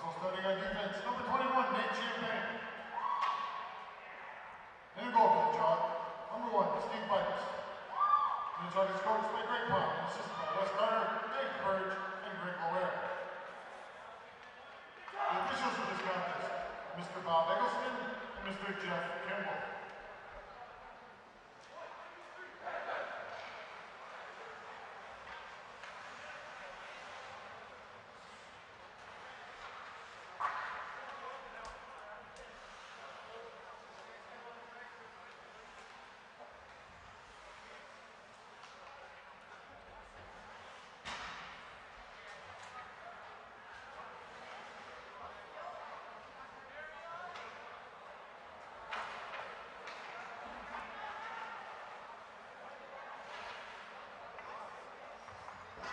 Starting on defense, number 21, Nate Champagne. In the goal for the Chog, number 1, Steve Bikes. Minnechaug is coached by Greg Palm and assisted by Wes Carter, Dave Burge, and Greg Lower. The officials of this contest, Mr. Bob Eggleston and Mr. Jeff Kimball.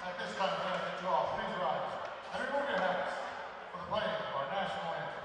At this time, we're going to hit you off. Please rise and remove your hats for the playing of our national anthem.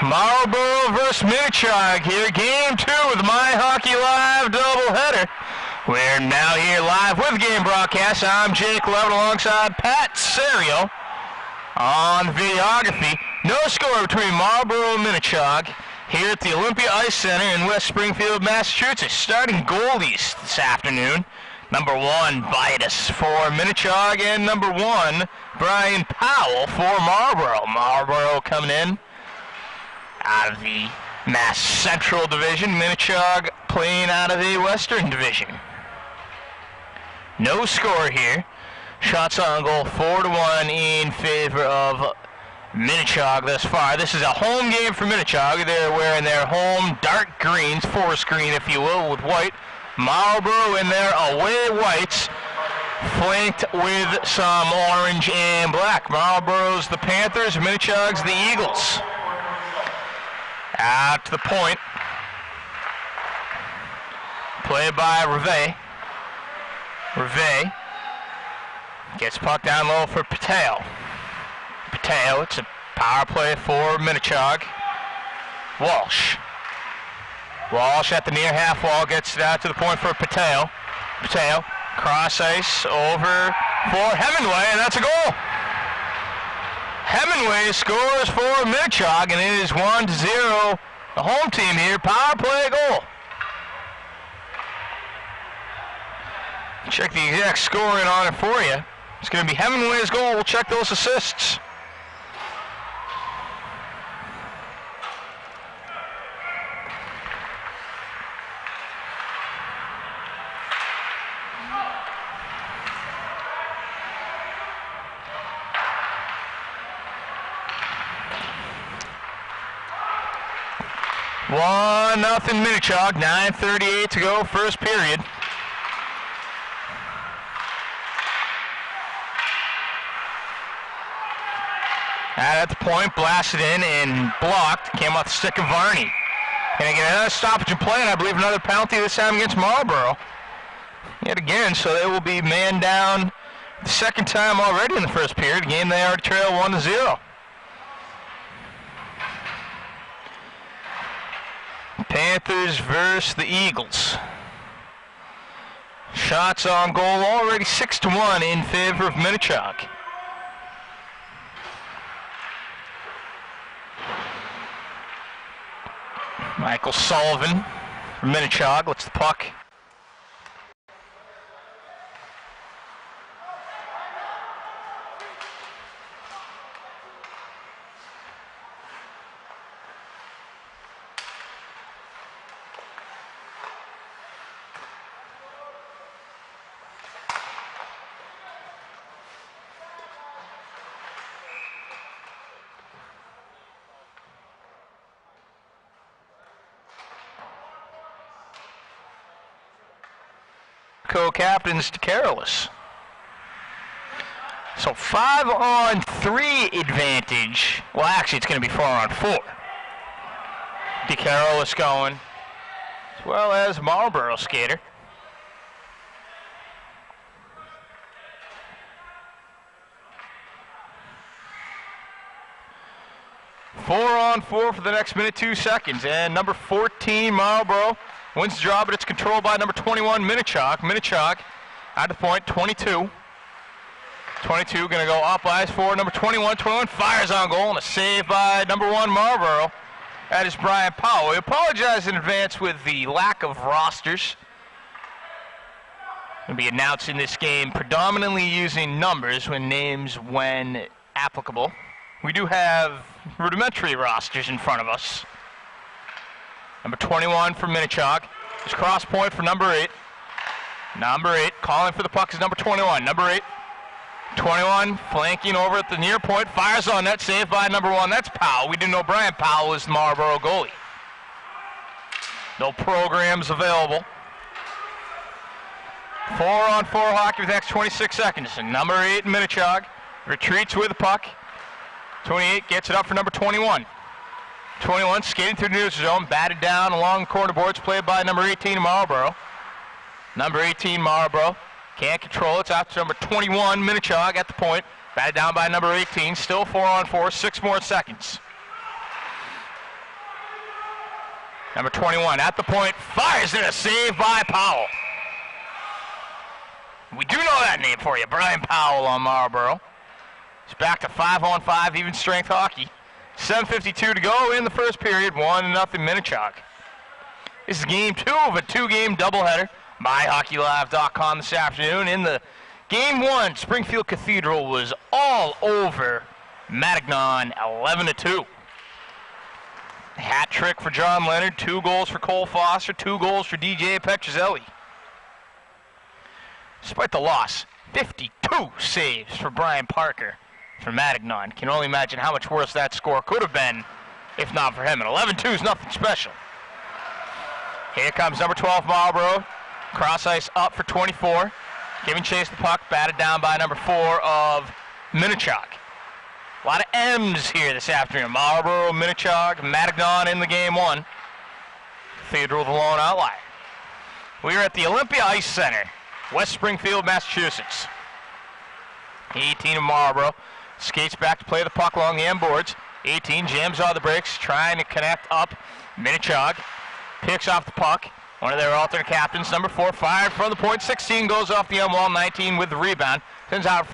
Marlboro versus Minnechaug here, game 2 of the MyHockeyLive doubleheader. We're now here live with game broadcast. I'm Jake Levin alongside Pat Serio on videography. No score between Marlboro and Minnechaug here at the Olympia Ice Center in West Springfield, Massachusetts. Starting goalies this afternoon. Number 1, Vitus for Minnechaug, and number 1, Brian Powell for Marlboro. Marlboro coming in out of the Mass Central Division. Minnechaug playing out of the Western Division. No score here. Shots on goal 4-1 in favor of Minnechaug thus far. This is a home game for Minnechaug. They're wearing their home dark greens, forest green if you will, with white. Marlboro in their away whites, flanked with some orange and black. Marlboro's the Panthers, Minnechaug's the Eagles. Out to the point. Played by Reve. Reve gets puck down low for Patel. Patel, it's a power play for Minnechaug. Walsh. Walsh at the near half wall gets it out to the point for Patel. Patel, cross ice over for Hemingway, and that's a goal. Hemingway scores for Minnechaug, and it is 1-0. The home team here, power play goal. Check the exact scoring on it for you. It's going to be Hemingway's goal. We'll check those assists. Nothing Minnechaug, 9:38 to go, first period. At the point, blasted in and blocked. Came off the stick of Varney. Gonna get another stoppage in play, and I believe another penalty this time against Marlboro. Yet again, so they will be man down the second time already in the first period. Game they already trail 1-0. Panthers versus the Eagles. Shots on goal already 6-1 in favor of Minnechaug. Michael Sullivan from Minnechaug lets the puck. Co-captains to careless. So 5-on-3 advantage. Well, actually, it's going to be 4-on-4. DeCarolus going, as well as Marlboro skater. Four-on-4 for the next minute, 2 seconds. And number 14, Marlboro, wins the draw, but it's controlled by number 21, Minnechaug. Minnechaug at the point, 22. 22 going to go up ice for number 21. 21 fires on goal, and a save by number 1, Marlboro. That is Brian Powell. We apologize in advance with the lack of rosters. We'll be announcing this game predominantly using numbers when names when applicable. We do have rudimentary rosters in front of us. Number 21 for Minnechaug. There's cross point for number 8. Number 8 calling for the puck is number 21. Number 8. 21 flanking over at the near point. Fires on net. Saved by number 1. That's Powell. We didn't know Brian Powell was the Marlboro goalie. No programs available. 4-on-4 hockey with the next 26 seconds. And number 8 Minnechaug retreats with the puck. 28 gets it up for number 21. 21 skating through the neutral zone, batted down along the corner boards, played by number 18 Marlboro. Number 18 Marlboro can't control it. It's out to number 21 Minnechaug at the point, batted down by number 18. Still 4-on-4, 6 more seconds. Number 21 at the point, fires it, a save by Powell. We do know that name for you, Brian Powell on Marlboro. It's back to 5-on-5 even strength hockey. 7:52 to go in the first period, 1-0 Minnechaug. This is game 2 of a 2-game doubleheader. MyHockeyLive.com this afternoon. In the game 1, Springfield Cathedral was all over Minnechaug, 11-2. Hat trick for John Leonard, 2 goals for Cole Foster, 2 goals for DJ Petrozelli. Despite the loss, 52 saves for Brian Parker for Minnechaug. Can only imagine how much worse that score could have been if not for him. And 11-2 is nothing special. Here comes number 12 Marlboro. Cross ice up for 24. Giving chase the puck, batted down by number 4 of Minnechaug. A lot of M's here this afternoon. Marlboro, Minnechaug, Minnechaug in the game 1. Cathedral the lone outlier. We are at the Olympia Ice Center, West Springfield, Massachusetts. 18 of Marlboro skates back to play the puck along the end boards. 18 jams on the brakes, trying to connect up. Minnechaug picks off the puck. One of their alternate captains, number 4, fired from the point. 16 goes off the end wall. 19 with the rebound. Sends out.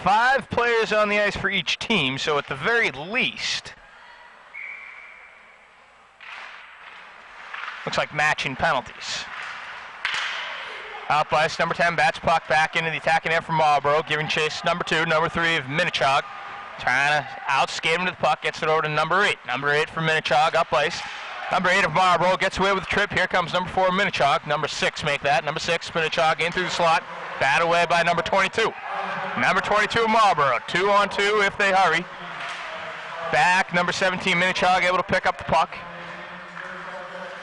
Five players on the ice for each team, so at the very least, looks like matching penalties. Up ice, number 10 bats puck back into the attacking end for Marlboro, giving chase number 2, number 3 of Minnechaug, trying to outskate him to the puck, gets it over to number 8. Number 8 for Minnechaug, up ice. Number 8 of Marlboro gets away with the trip. Here comes number 4 Minnechaug. Number 6 make that. Number 6 Minnechaug in through the slot. Bat away by number 22. Number 22 Marlboro. 2-on-2 if they hurry. Back number 17 Minnechaug able to pick up the puck.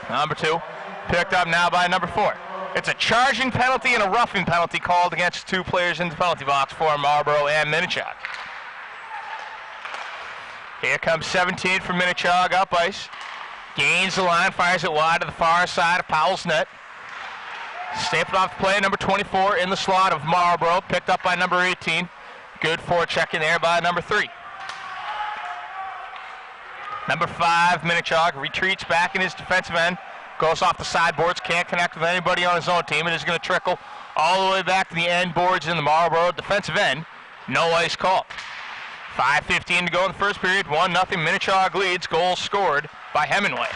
Number 2 picked up now by number 4. It's a charging penalty and a roughing penalty called against 2 players in the penalty box for Marlboro and Minnechaug. Here comes 17 for Minnechaug up ice. Gains the line, fires it wide to the far side of Powell's net. Stapled off the play, number 24 in the slot of Marlboro, picked up by number 18. Good forecheck in there by number 3. Number 5, Minnechaug, retreats back in his defensive end, goes off the sideboards, can't connect with anybody on his own team, and is going to trickle all the way back to the end boards in the Marlboro defensive end. No ice called. 5:15 to go in the first period. 1-0 Minnechaug leads. Goal scored by Hemingway.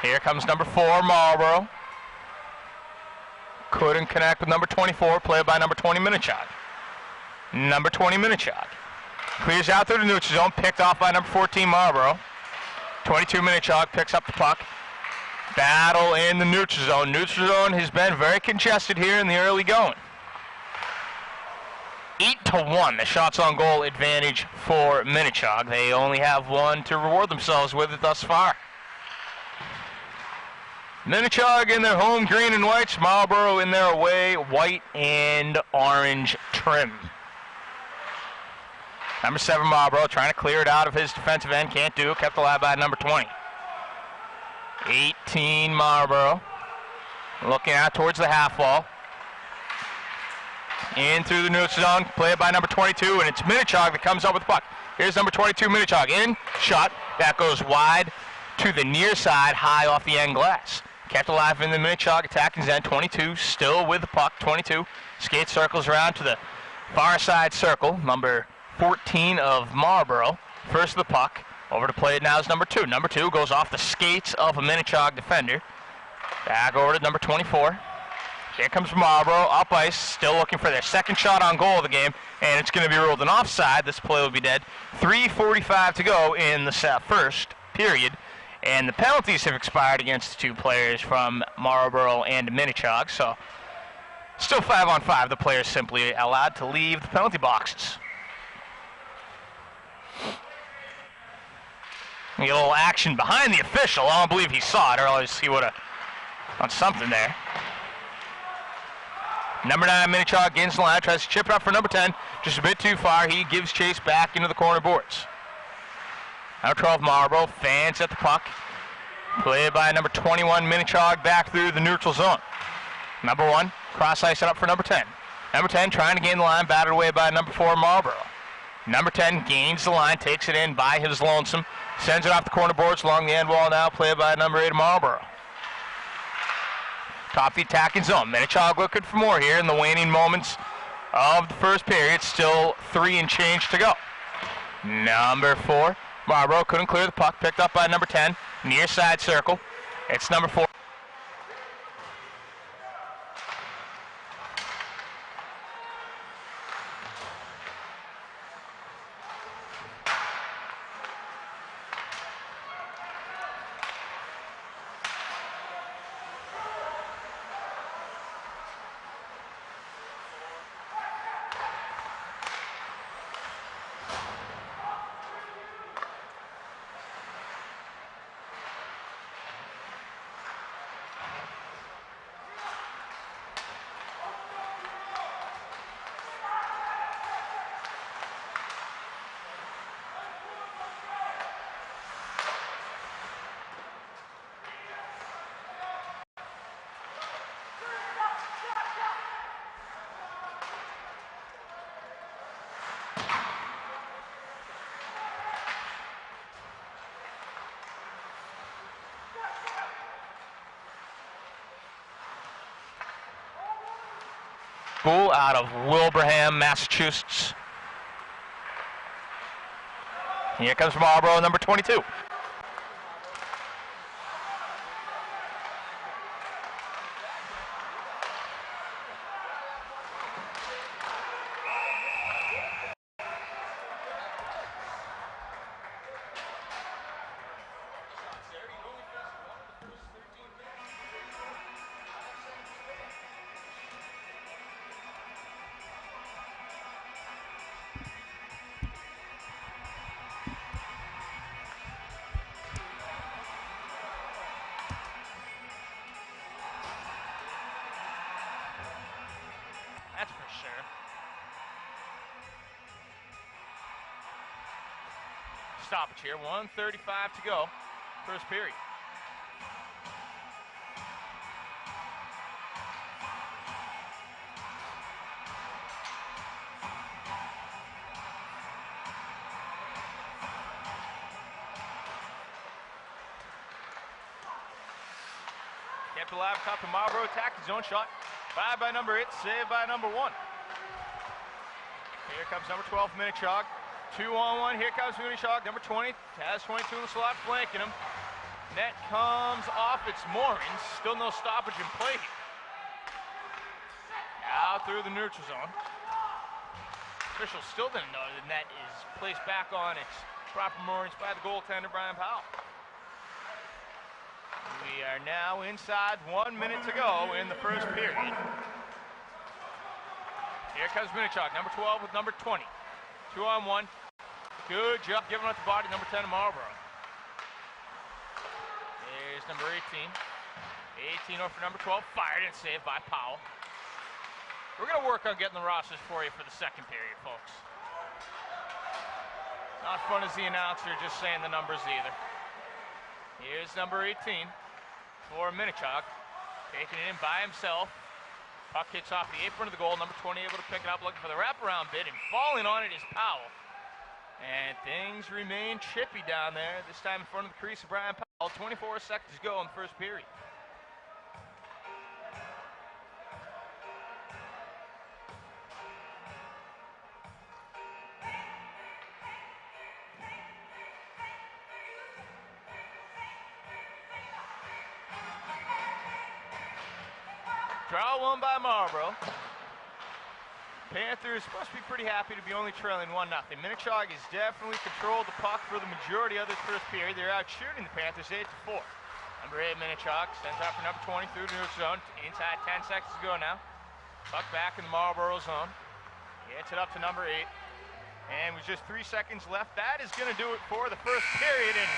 Here comes number 4, Marlboro. Couldn't connect with number 24, played by number 20, Minnechaug. Number 20, Minnechaug. Clears out through the neutral zone, picked off by number 14, Marlboro. 22, Minnechaug picks up the puck. Battle in the neutral zone. Neutral zone has been very congested here in the early going. 8-1, the shots on goal advantage for Minnechaug. They only have one to reward themselves with it thus far. Minnechaug in their home green and whites, Marlboro in their away white and orange trim. Number 7, Marlboro, trying to clear it out of his defensive end. Can't do it. Kept alive by number 20. 18, Marlboro. Looking out towards the half wall. In through the neutral zone. Played by number 22, and it's Minnechaug that comes up with the puck. Here's number 22, Minnechaug. In, shot. That goes wide to the near side, high off the end glass. Kept alive in the Minnechaug attacking zone. 22 still with the puck. 22 skates, circles around to the far side circle. Number 14 of Marlboro. First of the puck. Over to play it now is number 2. Number 2 goes off the skates of a Minnechaug defender. Back over to number 24. Here comes Marlboro, up ice, still looking for their second shot on goal of the game, and it's going to be ruled an offside. This play will be dead. 3:45 to go in the first period, and the penalties have expired against the two players from Marlboro and Minnechaug, so still 5-on-5. The players simply allowed to leave the penalty boxes. We get a little action behind the official. I don't believe he saw it, or else he would have done something there. Number 9, Minnechaug gains the line, tries to chip it up for number 10. Just a bit too far. He gives chase back into the corner boards. Number 12, Marlboro, fans at the puck. Played by number 21, Minnechaug, back through the neutral zone. Number 1, cross ice it up for number 10. Number 10 trying to gain the line, battered away by number 4, Marlboro. Number 10 gains the line, takes it in by his lonesome. Sends it off the corner boards along the end wall now, played by number 8, Marlboro. Top the attacking zone. Minnechaug looking for more here in the waning moments of the first period. Still 3 and change to go. Number 4, Marlboro couldn't clear the puck. Picked up by number 10, near side circle. It's number 4. Out of Wilbraham, Massachusetts. Here comes Marlboro, number 22. That's for sure. Stoppage here, 1:35 to go, first period. Kept alive, top of Marlboro, attack his own shot. 5 by number 8, saved by number 1. Here comes number 12, Minnechaug. 2-on-1. Here comes Minnechaug. Number 20 has 22 in the slot, flanking him. Net comes off its moorings. Still no stoppage in play here. Out through the neutral zone. Officials still didn't know the net is placed back on its proper moorings by the goaltender, Brian Powell. We are now inside 1 minute to go in the first period. Here comes Minnechaug, number 12 with number 20. 2-on-1. Good job giving up the body, number 10 of Marlboro. There's number 18. 18 over for number 12. Fired and saved by Powell. We're going to work on getting the rosters for you for the second period, folks. Not fun as the announcer just saying the numbers either. Here's number 18 for Minnechaug. Taking it in by himself. Puck hits off the apron of the goal. Number 20 able to pick it up, looking for the wraparound bid, and falling on it is Powell. And things remain chippy down there. This time in front of the crease of Brian Powell. 24 seconds to go in the first period. Draw one by Marlboro. Panthers must be pretty happy to be only trailing 1-0. Minnechaug has definitely controlled the puck for the majority of this first period. They're out shooting the Panthers 8-4. Number 8, Minnechaug, sends out for number 20 through the neutral zone. Inside 10 seconds to go now. Puck back in the Marlboro zone. Gets it up to number 8. And with just 3 seconds left, that is going to do it for the first period. And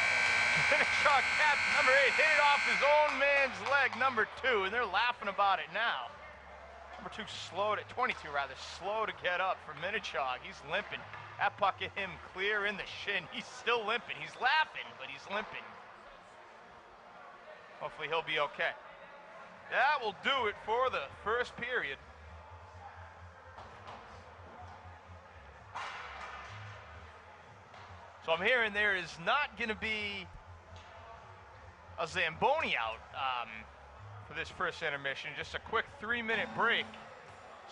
Minnechaug captain number 8 hit it off his own man's leg, number 2, and they're laughing about it now. Number 2 slow to 22 rather, slow to get up for Minnechaug. He's limping. That puck hit him clear in the shin. He's still limping. He's laughing, but he's limping. Hopefully he'll be okay. That will do it for the first period. So I'm hearing there is not going to be a Zamboni out for this first intermission. Just a quick 3-minute break.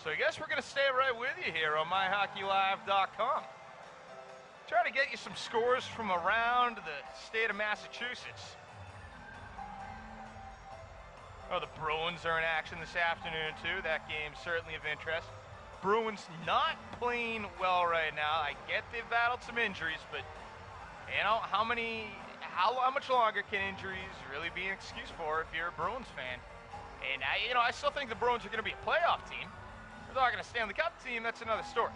So I guess we're going to stay right with you here on MyHockeyLive.com. Try to get you some scores from around the state of Massachusetts. Oh, the Bruins are in action this afternoon too. That game's certainly of interest. Bruins not playing well right now. I get they've battled some injuries, but you know, how much longer can injuries really be an excuse for if you're a Bruins fan? And I still think the Bruins are going to be a playoff team. If they're not going to Stanley Cup team, that's another story.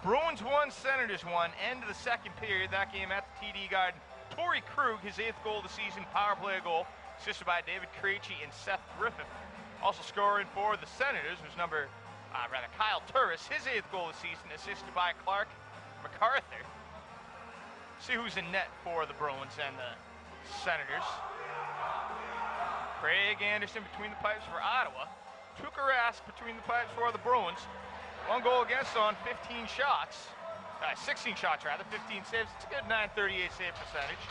Bruins 1, Senators 1. End of the second period. That game at the TD Garden. Torrey Krug, his 8th goal of the season, power play goal, assisted by David Krejci and Seth Griffith. Also scoring for the Senators was Kyle Turris, his 8th goal of the season, assisted by Clark MacArthur. See who's in net for the Bruins and the Senators. Craig Anderson between the pipes for Ottawa. Tuukka Rask between the pipes for the Bruins. 1 goal against on 15 shots. 16 shots rather, 15 saves. It's a good .938 save percentage.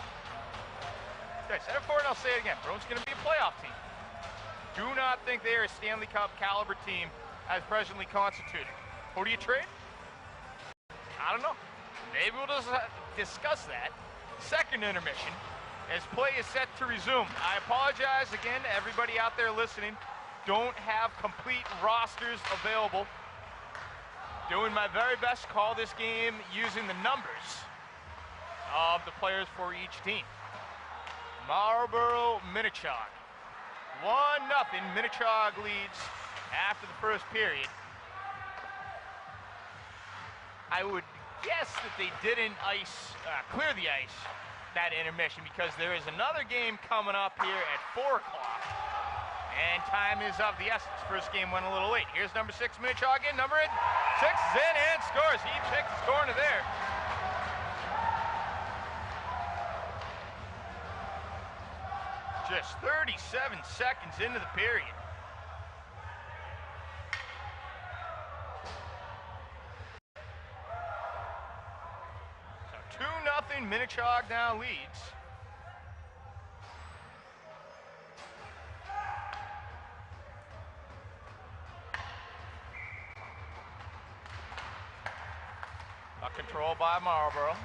Okay, said it before and I'll say it again. Bruins going to be a playoff team. Do not think they are a Stanley Cup caliber team as presently constituted. Who do you trade? I don't know. Maybe we'll just discuss that. Second intermission as play is set to resume. I apologize again to everybody out there listening. Don't have complete rosters available. Doing my very best to call this game using the numbers of the players for each team. Marlboro, Minnechaug. 1-0, Minnechaug leads after the first period. I would guess that they didn't clear the ice that intermission because there is another game coming up here at 4 o'clock. And time is of the essence. First game went a little late. Here's number 6, Minnechaug in. Number 6 is in and scores. He picks his corner there. Just 37 seconds into the period. So 2-0, Minnechaug now leads. controlled by Marlboro.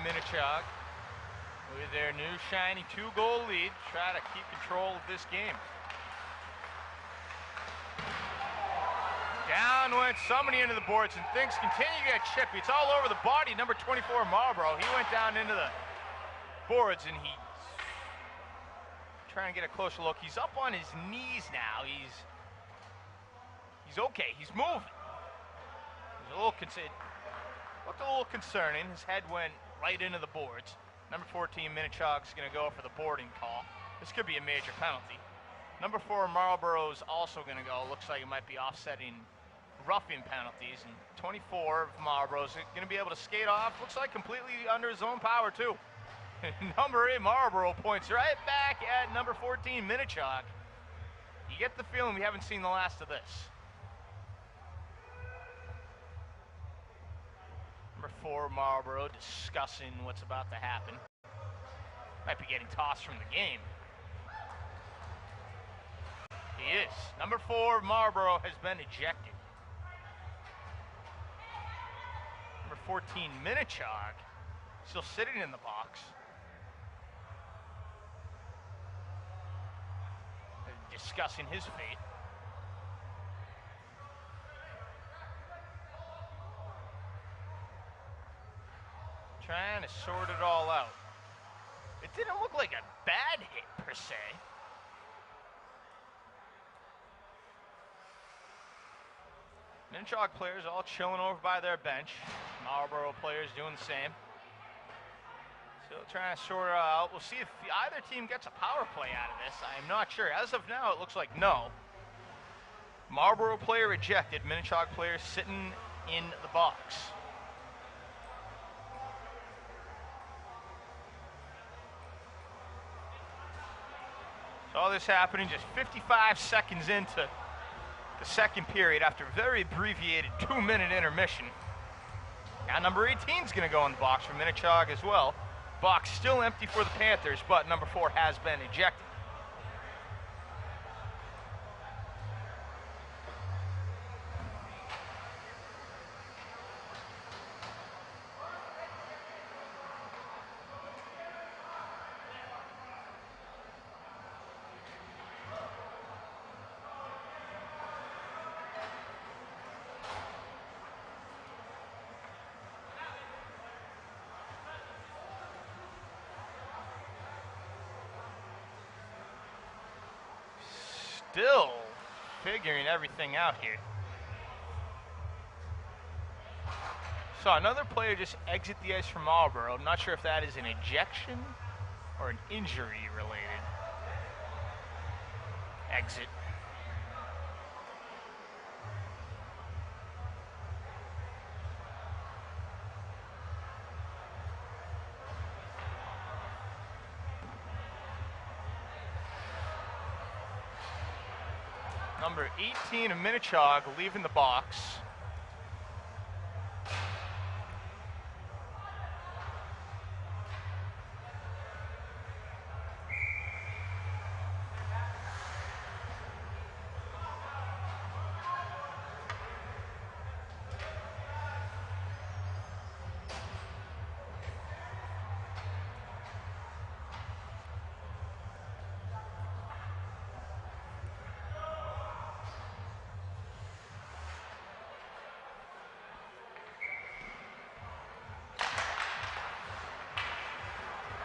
Minnechaug with their new shiny 2-goal lead, try to keep control of this game. Down went somebody into the boards, and things continue to get chippy. It's all over the body. Number 24, Marlboro. He went down into the boards, and he's trying to get a closer look. He's up on his knees now. He's okay. He's moving. He's looked a little concerning. His head went right into the boards. Number 14, Minnechaug, is going to go for the boarding call. This could be a major penalty. Number 4, Marlboro is also going to go. Looks like it might be offsetting roughing penalties. And 24 of Marlboro is going to be able to skate off. Looks like completely under his own power, too. Number 8, Marlboro points right back at number 14, Minnechaug. You get the feeling we haven't seen the last of this. Number 4, Marlboro, discussing what's about to happen. Might be getting tossed from the game. He is. Number 4, Marlboro, has been ejected. Number 14, Minnechaug, still sitting in the box. They're discussing his fate. Trying to sort it all out. It didn't look like a bad hit, per se. Minnechaug players all chilling over by their bench. Marlboro players doing the same. Still trying to sort it out. We'll see if either team gets a power play out of this. I'm not sure. As of now, it looks like no. Marlboro player ejected. Minnechaug player sitting in the box. So all this happening just 55 seconds into the second period after a very abbreviated 2-minute intermission. Now number 18 is going to go in the box for Minnechaug as well. Box still empty for the Panthers, but number 4 has been ejected. Still figuring everything out here. Saw another player just exit the ice from Marlboro. I'm not sure if that is an ejection or an injury related exit. Number 18 of Minnechaug leaving the box.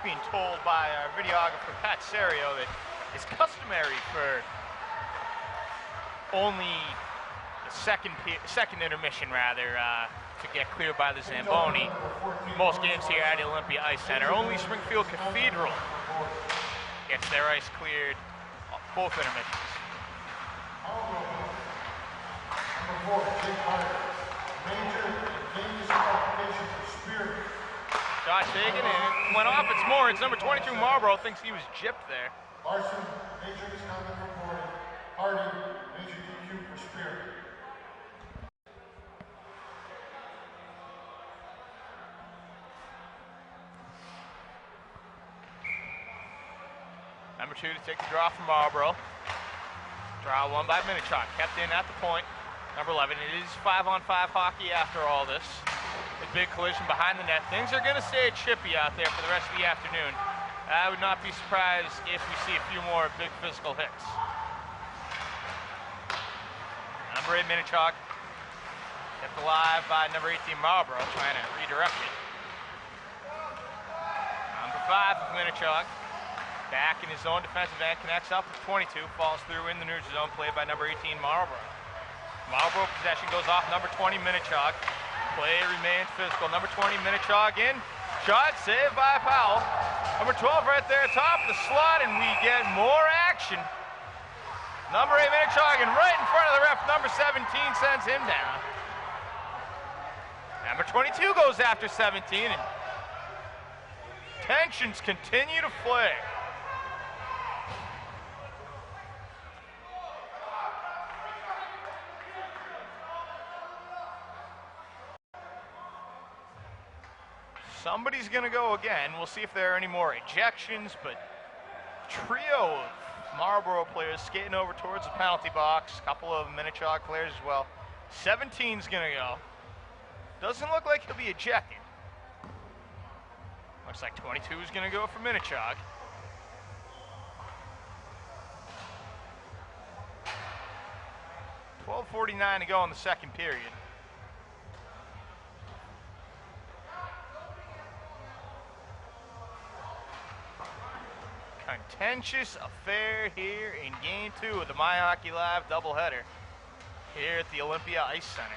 Being told by our videographer Pat Serio that it's customary for only the second intermission to get cleared by the Zamboni. Most games here at the Olympia Ice Center. Only Springfield Cathedral gets their ice cleared both intermissions. Number 4, Jake Carter. Major and dangerous qualification for spear. Shot taken and went off its more. It's number 22, Marlboro, thinks he was gypped there. Larson, major misconduct reported. Hardy, major DQ for spear. Number 2 to take the draw from Marlboro. Draw won by Minnechaug. Kept in at the point. Number 11. It is 5-on-5 hockey after all this. A big collision behind the net. Things are going to stay chippy out there for the rest of the afternoon. I would not be surprised if we see a few more big physical hits. Number 8, Minnechaug. Kept alive by number 18, Marlboro, trying to redirect it. Number 5 of Minnechaug. Back in his own defensive end, connects up with 22, falls through in the neutral zone, played by number 18, Marlboro. Marlboro possession goes off number 20, Minnechaug. Play remains physical. Number 20, Minnechaug in. Shot saved by Powell. Number 12 right there, top of the slot, and we get more action. Number 8, Minnechaug, and right in front of the ref, number 17 sends him down. Number 22 goes after 17, and tensions continue to flare. Somebody's going to go again. We'll see if there are any more ejections, but trio of Marlboro players skating over towards the penalty box. A couple of Minnechaug players as well. 17's going to go. Doesn't look like he'll be ejected. Looks like 22 is going to go for Minnechaug. .12:49 to go in the second period. Contentious affair here in Game 2 of the MyHockeyLive doubleheader here at the Olympia Ice Center.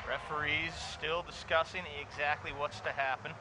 Referees still discussing exactly what's to happen.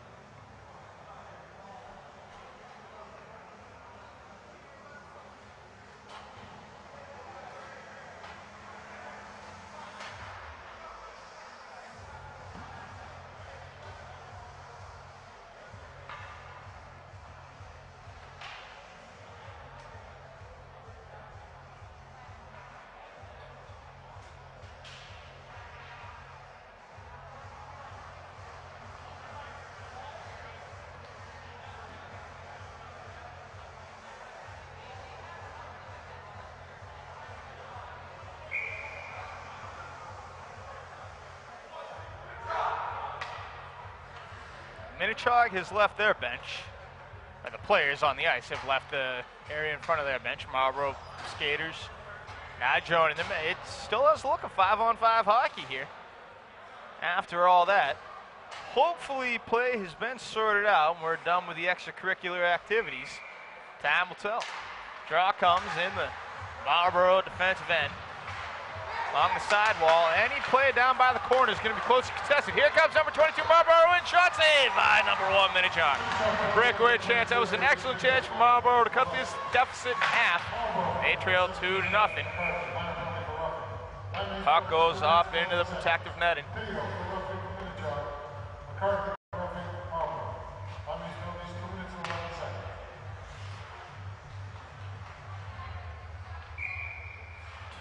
Minnechaug has left their bench. The players on the ice have left the area in front of their bench. Marlboro skaters not joining them. It still has a look of 5-on-5 hockey here. After all that, hopefully play has been sorted out and we're done with the extracurricular activities. Time will tell. Draw comes in the Marlboro defensive end. Along the sidewall, any play down by the corner is going to be close to contested. Here comes number 22, Marlboro, and shot saved by number 1, Minnechaug. Breakaway chance. That was an excellent chance for Marlboro to cut this deficit in half. They trail 2-0. Puck goes off into the protective netting.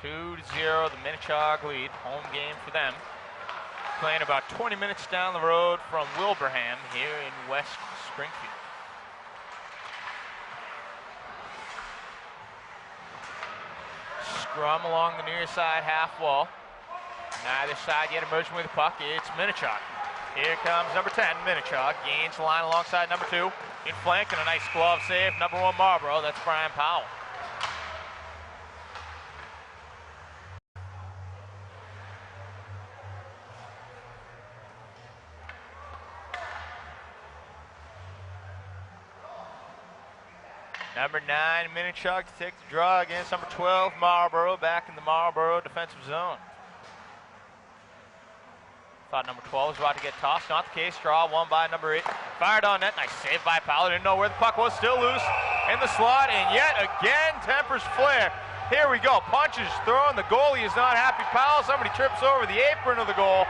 2-0, the Minnechaug lead. Home game for them. Playing about 20 minutes down the road from Wilbraham here in West Springfield. Scrum along the near side half wall. Neither side yet emerging with the puck. It's Minnechaug. Here comes number 10, Minnechaug. Gains the line alongside number 2. In flank and a nice glove save. Number 1, Marlboro. That's Brian Powell. Number 9, Minnechaug to take the draw against number 12, Marlboro, back in the Marlboro defensive zone. Thought number 12 was about to get tossed. Not the case. Draw won by number 8. Fired on net. Nice save by Powell. Didn't know where the puck was. Still loose in the slot. And yet again, tempers flare. Here we go. Punches thrown. The goalie is not happy. Powell, somebody trips over the apron of the goal.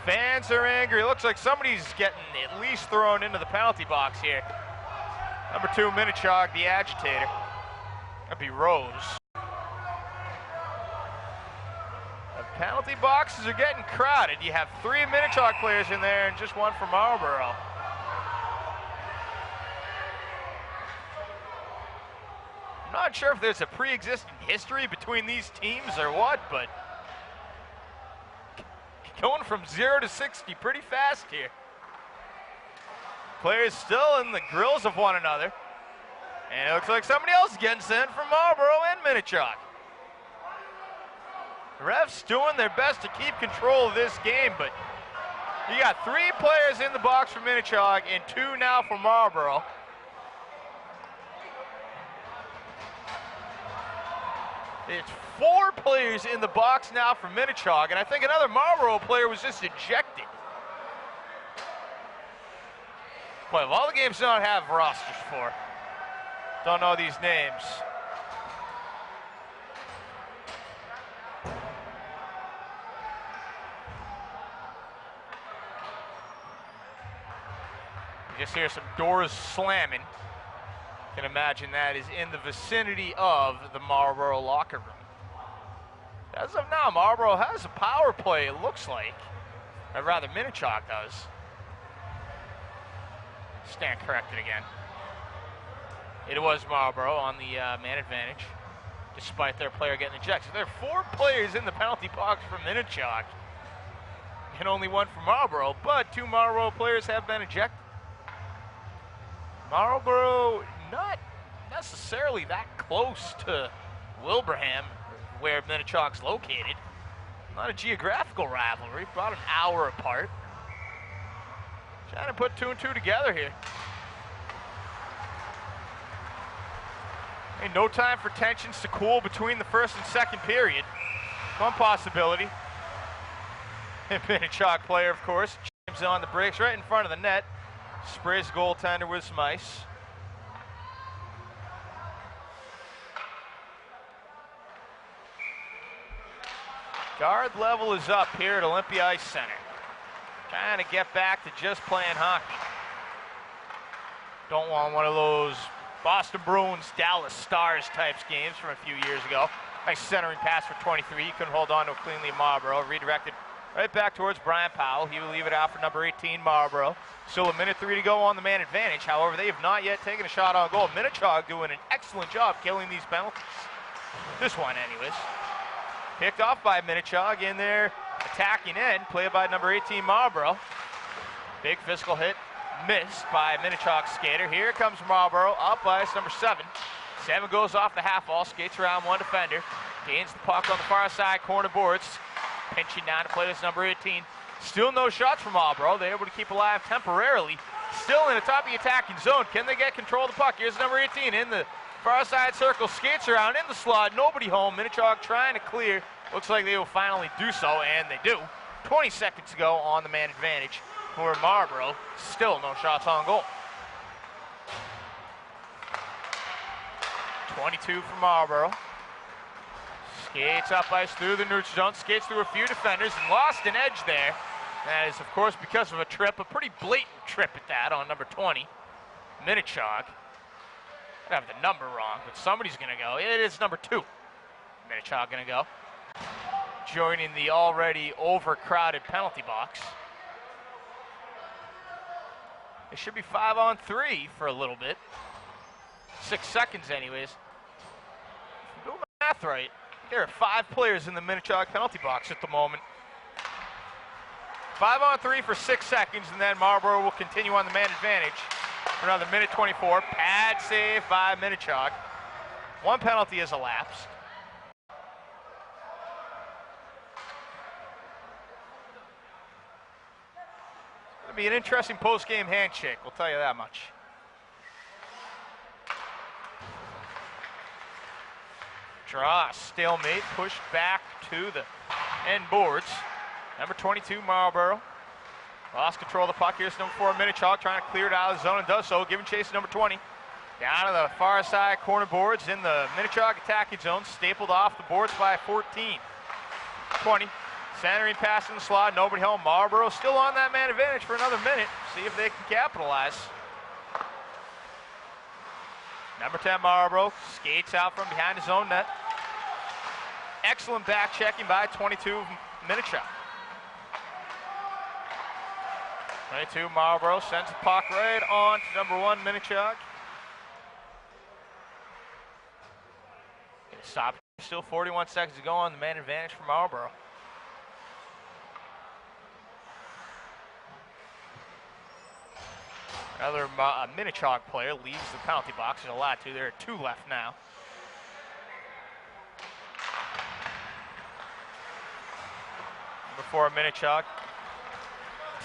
Fans are angry. It looks like somebody's getting at least thrown into the penalty box here. Number 2, Minnechaug, the agitator. That'd be Rose. A Penalty boxes are getting crowded. You have 3 Minnechaug players in there and just 1 for Marlboro. I'm not sure if there's a pre-existing history between these teams or what, but going from 0 to 60 pretty fast here. Players still in the grills of one another. And it looks like somebody else is getting sent from Marlboro and Minnechaug. The refs doing their best to keep control of this game, but you got 3 players in the box for Minnechaug and 2 now for Marlboro. It's 4 players in the box now for Minnechaug, and I think another Marlboro player was just ejected. Boy, of all the games I don't have rosters for. Don't know these names. You just hear some doors slamming. Can imagine that is in the vicinity of the Marlboro locker room. As of now, Marlboro has a power play, it looks like. Or rather, Minnechaug does. Stand corrected again. It was Marlboro on the man advantage, despite their player getting ejected. There are 4 players in the penalty box for Minnechaug, and only 1 for Marlboro, but 2 Marlboro players have been ejected. Marlboro not necessarily that close to Wilbraham, where Minnechaug's located. Not a geographical rivalry, about an hour apart. Trying to put 2 and 2 together here. Ain't no time for tensions to cool between the first and second period. One possibility. Minnechaug player, of course, jams on the brakes right in front of the net. Sprays the goaltender with some ice. Guard level is up here at Olympia Ice Center. Trying to get back to just playing hockey. Don't want one of those Boston Bruins, Dallas Stars types games from a few years ago. Nice centering pass for 23. He couldn't hold on to it cleanly in Marlboro. Redirected right back towards Brian Powell. He will leave it out for number 18, Marlboro. Still 1:03 to go on the man advantage. However, they have not yet taken a shot on goal. Minnechaug doing an excellent job killing these penalties. This one, anyways. Picked off by Minnechaug in their attacking end. Played by number 18, Marlboro. Big physical hit. Missed by Minnechaug skater. Here comes Marlboro, up by number 7. 7 goes off the half wall, skates around 1 defender. Gains the puck on the far side, corner boards. Pinching down to play this number 18. Still no shots from Marlboro. They're able to keep alive temporarily. Still in the top of the attacking zone. Can they get control of the puck? Here's number 18 in the far side circle. Skates around in the slot. Nobody home. Minnechaug trying to clear. Looks like they will finally do so, and they do. 20 seconds to go on the man advantage for Marlboro. Still no shots on goal. 22 for Marlboro. Skates up ice through the neutral zone. Skates through a few defenders and lost an edge there. That is, of course, because of a trip. A pretty blatant trip at that on number 20. Minnechaug. I have the number wrong, but somebody's going to go. It is number 2. Minnechaug going to go. Joining the already overcrowded penalty box. It should be 5-on-3 for a little bit. 6 seconds anyways. If I'm doing my math right, there are 5 players in the Minnechaug penalty box at the moment. 5-on-3 for 6 seconds, and then Marlboro will continue on the man advantage for another 1:24. Pad save by Minnechaug. 1 penalty has elapsed. It'll be an interesting post-game handshake, we'll tell you that much. Draw, stalemate, pushed back to the end boards. Number 22, Marlboro. Lost control of the puck. Here's number 4, Minnechaug, trying to clear it out of the zone and does so. Giving chase to number 20. Down to the far side corner boards in the Minnechaug attacking zone. Stapled off the boards by 14. 20. Centering pass in the slot. Nobody home. Marlboro still on that man advantage for another minute. See if they can capitalize. Number 10, Marlboro, skates out from behind his own net. Excellent back checking by 22, Minnechaug. 22 Marlboro sends the puck right on to number 1 Minnechaug. Stop. Still 41 seconds to go on the man advantage for Marlboro. Another Minnechaug player leaves the penalty box. There's a lot to. There are 2 left now. Before Minnechaug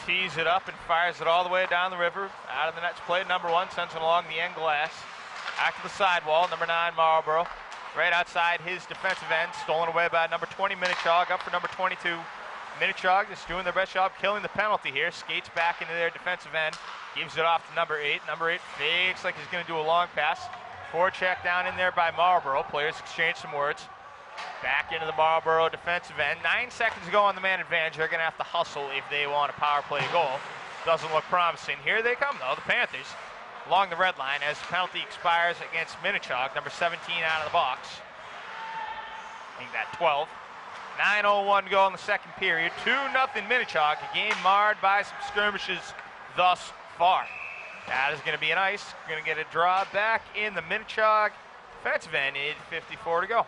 tees it up and fires it all the way down the river. Out of the net's played. Number 1 sends it along the end glass. Back to the sidewall. Number 9 Marlboro. Right outside his defensive end. Stolen away by number 20 Minnechaug. Up for number 22 Minnechaug. Just doing their best job killing the penalty here. Skates back into their defensive end. Gives it off to number 8. Number 8 fakes like he's going to do a long pass. Forecheck down in there by Marlboro. Players exchange some words. Back into the Marlboro defensive end. 9 seconds to go on the man advantage. They're going to have to hustle if they want a power play goal. Doesn't look promising. Here they come, though, the Panthers, along the red line as the penalty expires against Minnechaug. Number 17 out of the box. I think that 12. 9:01 to go in the second period. 2-0 Minnechaug. A game marred by some skirmishes thus far. That is going to be an ice. We're going to get a draw back in the Minnechaug defensive end. 8:54 to go.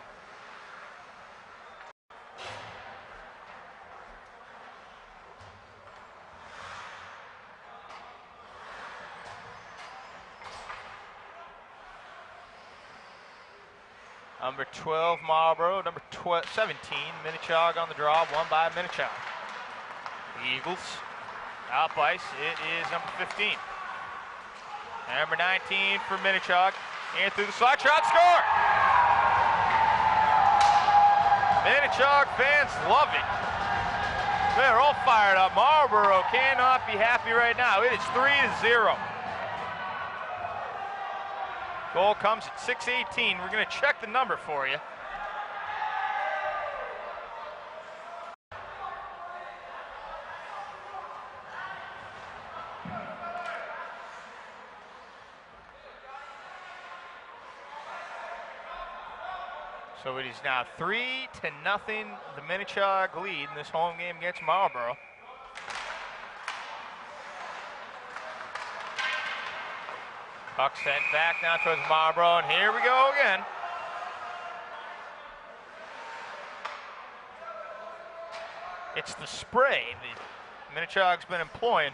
Number 12 Marlboro, number 17 Minnechaug on the draw, won by Minnechaug. The Eagles out ice. It is number 15. Number 19 for Minnechaug. In through the slot shot, score! Minnechaug fans love it. They're all fired up. Marlboro cannot be happy right now. It is 3-0. Goal comes at 6:18. We're going to check the number for you. So it is now 3-0, the Minnechaug lead in this home game against Marlboro. Puck sent back now towards Marlboro, and here we go again. It's the spray that Minnechaug's been employing.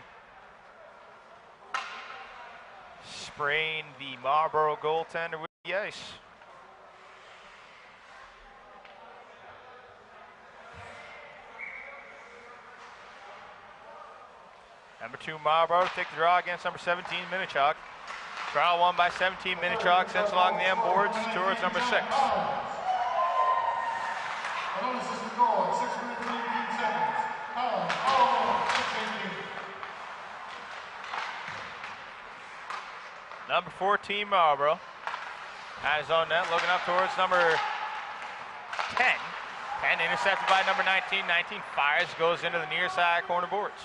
Spraying the Marlboro goaltender with the ice. Number 2 Marlboro take the draw against number 17 Minnechaug. Draw won by 17 Minnechaug, sends along the end boards towards number 6. Number 14 Marlboro at his own net, looking up towards number 10. 10 intercepted by number 19. 19 fires, goes into the near side corner boards.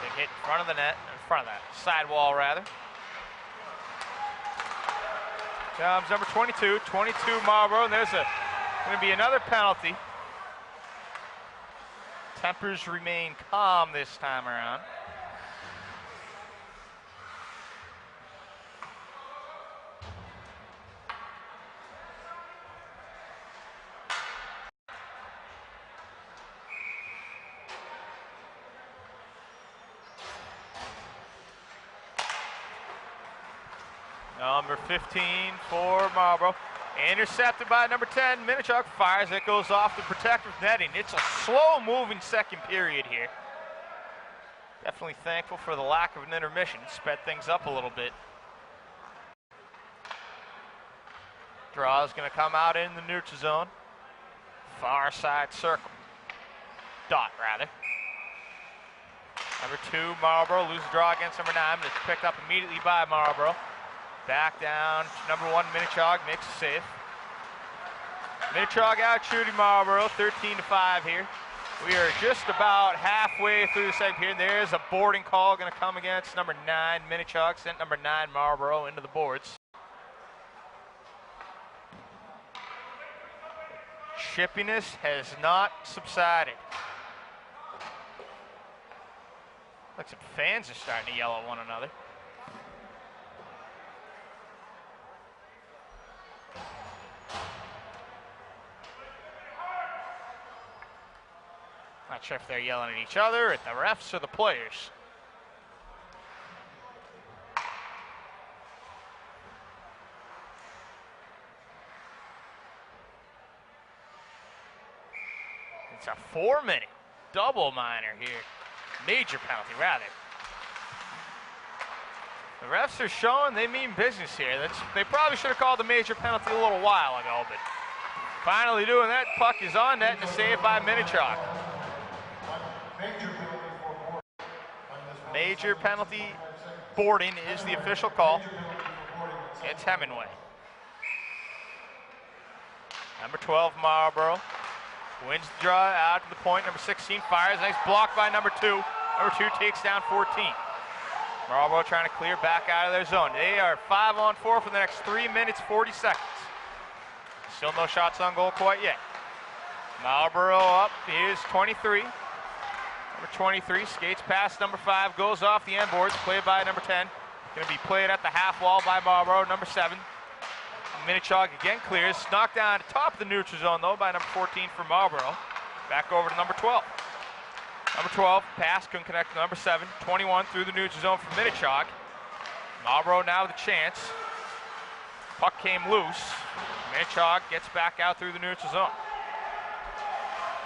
Big hit in front of the net, in front of that sidewall rather. Comes number 22 Marlboro, and there's going to be another penalty. Tempers remain calm this time around. Number 15 for Marlboro. Intercepted by number 10. Minnechaug fires. It goes off the protective netting. It's a slow-moving second period here. Definitely thankful for the lack of an intermission. Sped things up a little bit. Draw is going to come out in the neutral zone. Far side circle. Dot, rather. Number 2, Marlboro. Loses draw against number 9, but it's picked up immediately by Marlboro. Back down to number 1, Minnechaug, makes a save. Minnechaug out shooting Marlboro, 13-5 here. We are just about halfway through the second period. There's a boarding call going to come against number 9, Minnechaug, sent number 9, Marlboro, into the boards. chippiness has not subsided. Like some fans are starting to yell at one another. Not sure if they're yelling at each other, at the refs, or the players. It's a 4-minute double minor here. Major penalty, rather. The refs are showing they mean business here. They probably should have called the major penalty a little while ago, but finally doing that. Puck is on net and a save by Minnechaug. Major penalty boarding is the official call. It's Hemingway. Number 12, Marlboro. Wins the draw out to the point. Number 16 fires. Nice block by number 2. Number 2 takes down 14. Marlboro trying to clear back out of their zone. They are 5-on-4 for the next 3 minutes, 40 seconds. Still no shots on goal quite yet. Marlboro up. Here's 23. Number 23 skates past number 5. Goes off the end boards. Played by number 10. Going to be played at the half wall by Marlboro. Number 7. Minnechaug again clears. Knocked down to top of the neutral zone, though, by number 14 for Marlboro. Back over to number 12. Number 12, pass, couldn't connect to number 7. 21 through the neutral zone for Minnechaug. Marlboro now with a chance. Puck came loose. Minnechaug gets back out through the neutral zone.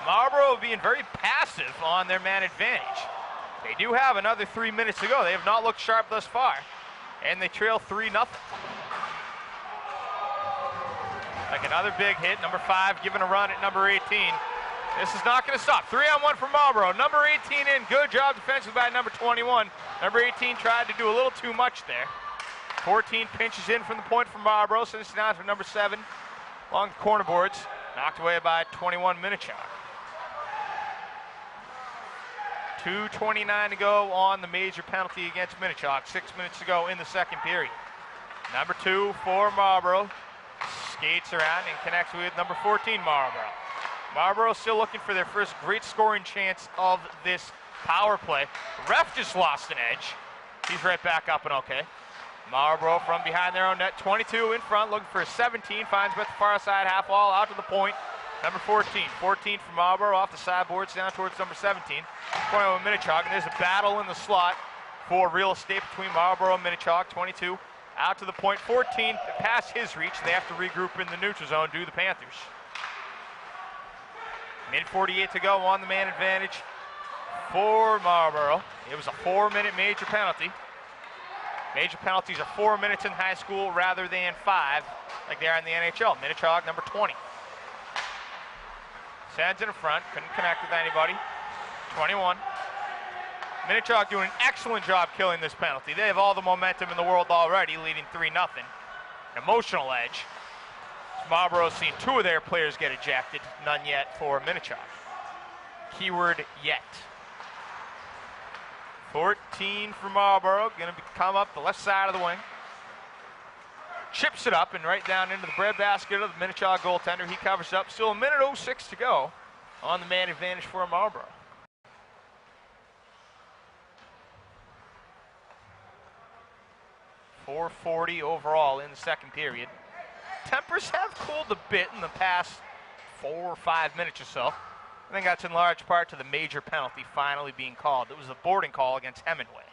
Marlboro being very passive on their man advantage. They do have another 3 minutes to go. They have not looked sharp thus far, and they trail 3-0. Like another big hit, number 5 giving a run at number 18. This is not going to stop. 3-on-1 for Marlboro. Number 18 in. Good job defensively by number 21. Number 18 tried to do a little too much there. 14 pinches in from the point for Marlboro. So this is down for number 7 along the corner boards. Knocked away by 21 Minnechaug. 2:29 to go on the major penalty against Minnechaug. 6 minutes to go in the second period. Number 2 for Marlboro. Skates around and connects with number 14 Marlboro. Marlboro still looking for their first great scoring chance of this power play. Ref just lost an edge. He's right back up and okay. Marlboro from behind their own net. 22 in front, looking for a 17. Finds at the far side half wall, out to the point. Number 14. 14 for Marlboro off the sideboards down towards number 17. 21 Minnechaug, and there's a battle in the slot for real estate between Marlboro and Minnechaug. 22 out to the point. 14 past his reach. They have to regroup in the neutral zone, do the Panthers. Min 48 to go on the man advantage for Marlboro. It was a 4-minute major penalty. Major penalties are 4 minutes in high school rather than 5 like they are in the NHL. Minnechaug, number 20. Sends it in front, couldn't connect with anybody. 21. Minnechaug doing an excellent job killing this penalty. They have all the momentum in the world already, leading 3-0. An emotional edge. Marlboro's seen 2 of their players get ejected, none yet for Minnechaug. Keyword yet. 14 for Marlboro, going to come up the left side of the wing. Chips it up and right down into the breadbasket of the Minnechaug goaltender. He covers up. Still 1:06 to go on the man advantage for Marlboro. .440 overall in the second period. Tempers have cooled a bit in the past 4 or 5 minutes or so. I think that's in large part to the major penalty finally being called. It was a boarding call against Hemingway.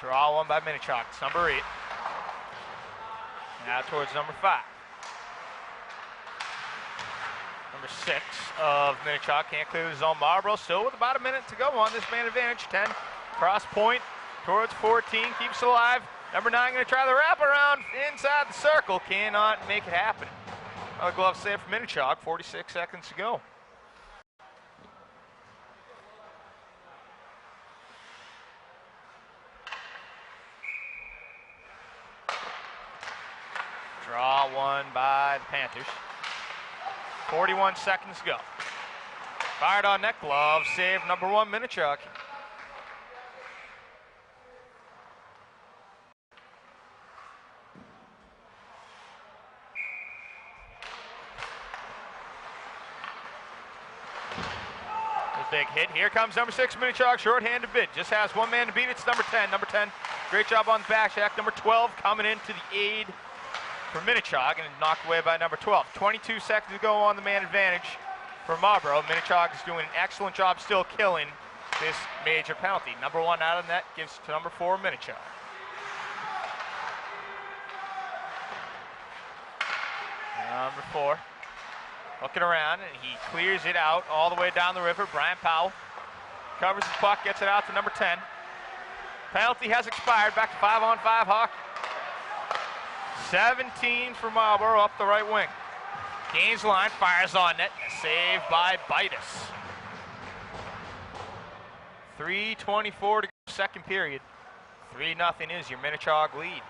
Draw one by Minnechaug. It's number 8. Now towards number 5. Number 6 of Minnechaug can't clear the zone. Marlboro still with about a minute to go on this man advantage. 10 cross point towards 14. Keeps it alive. Number 9 going to try the wraparound inside the circle. Cannot make it happen. Another glove save for Minnechaug. 46 seconds to go. Draw one by the Panthers. 41 seconds to go. Fired on net, glove save number 1 Minnechaug. a big hit. Here comes number 6, Minnechaug, short-handed bid. Just has one man to beat. It's number 10. Number 10, great job on the back check. Number 12 coming into the aid for Minnechaug and knocked away by number 12. 22 seconds to go on the man advantage for Marlboro. Minnechaug is doing an excellent job still killing this major penalty. Number 1 out of net gives to number 4, Minnechaug. Number 4 looking around, and he clears it out all the way down the river. Brian Powell covers the puck, gets it out to number 10. Penalty has expired. Back to 5-on-5 hockey. 17 for Marlboro up the right wing. Gains line, fires on net. A save by Bitus. 3:24 to go, second period. 3-0 is your Minnechaug lead.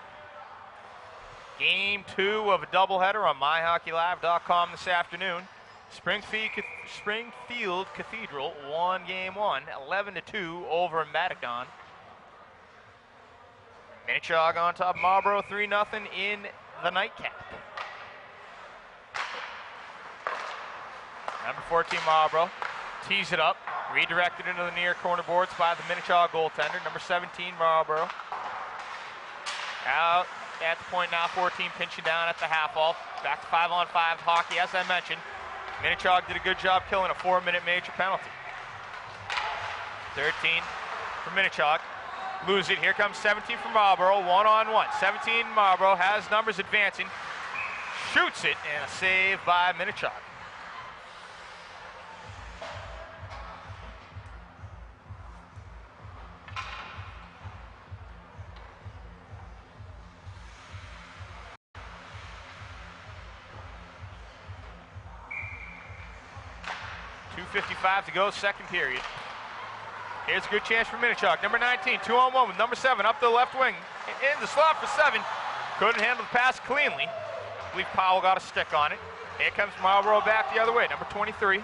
Game 2 of a doubleheader on MyHockeyLive.com this afternoon. Springfield Cathedral won game 1, 11-2 over Minnechaug. Minnechaug on top of Marlboro, 3-0 in the nightcap. Number 14, Marlboro, tees it up, redirected into the near corner boards by the Minnechaug goaltender. Number 17, Marlboro. Out at the point now, 14 pinching down at the half wall. Back to 5-on-5 hockey, as I mentioned. Minnechaug did a good job killing a 4-minute major penalty. 13 for Minnechaug. Lose it. Here comes 17 from Marlboro. 1-on-1. 17 Marlboro has numbers advancing. Shoots it, and a save by Minnechaug. .55 to go, second period. Here's a good chance for Minnechaug. Number 19, 2-on-1 with number 7 up the left wing. In the slot for 7. Couldn't handle the pass cleanly. I believe Powell got a stick on it. Here comes Marlboro back the other way. Number 23.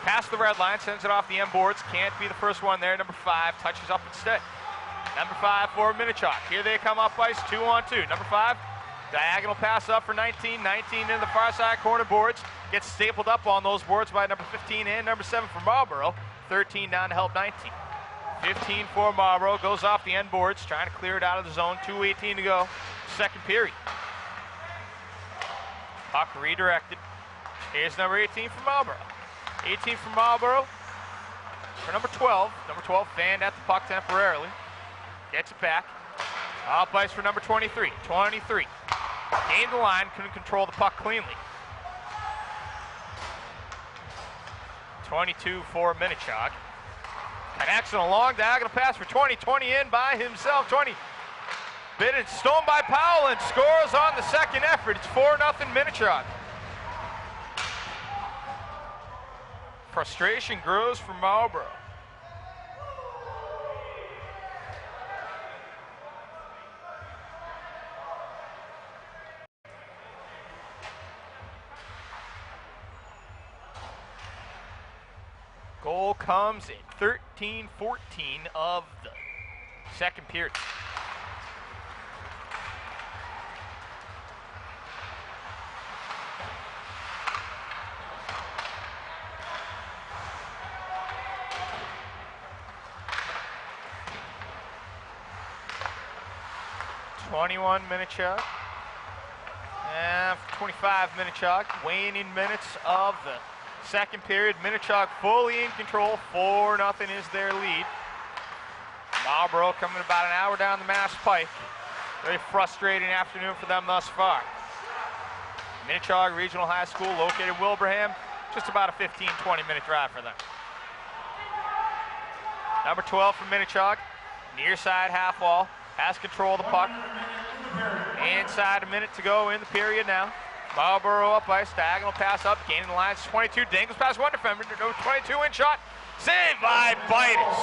Past the red line, sends it off the end boards. Can't be the first one there. Number 5 touches up instead. Number 5 for Minnechaug. Here they come up ice, 2-on-2. Number 5, diagonal pass up for 19. 19 in the far side corner boards. Gets stapled up on those boards by number 15 and number 7 for Marlboro. 13 down to help 19. 15 for Marlboro, goes off the end boards, trying to clear it out of the zone. 2:18 to go, second period. Puck redirected. Here's number 18 for Marlboro. 18 for Marlboro for number 12. Number 12 fanned at the puck temporarily. Gets it back. Up ice for number 23. 23. Gained the line, couldn't control the puck cleanly. 22 for Minnechaug. An excellent long diagonal pass for 20. 20 in by himself. 20 bit it, stolen by Powell, and scores on the second effort. It's 4-0 Minnechaug. Frustration grows for Marlboro. Goal comes in 13-14 of the second period. .21 Minnechaug. And 25 Minnechaug. Waning minutes of the second period. Minnechaug fully in control. 4-0 is their lead. Marlboro coming about an hour down the Mass Pike. Very frustrating afternoon for them thus far. Minnechaug Regional High School, located in Wilbraham. Just about a 15-20 minute drive for them. Number 12 from Minnechaug. Near side half wall. Has control of the puck. Inside a minute to go in the period now. Marlboro up ice, diagonal pass up, gaining the lines. 22, dangles past one defender. No 22 in shot. Saved by Bitus.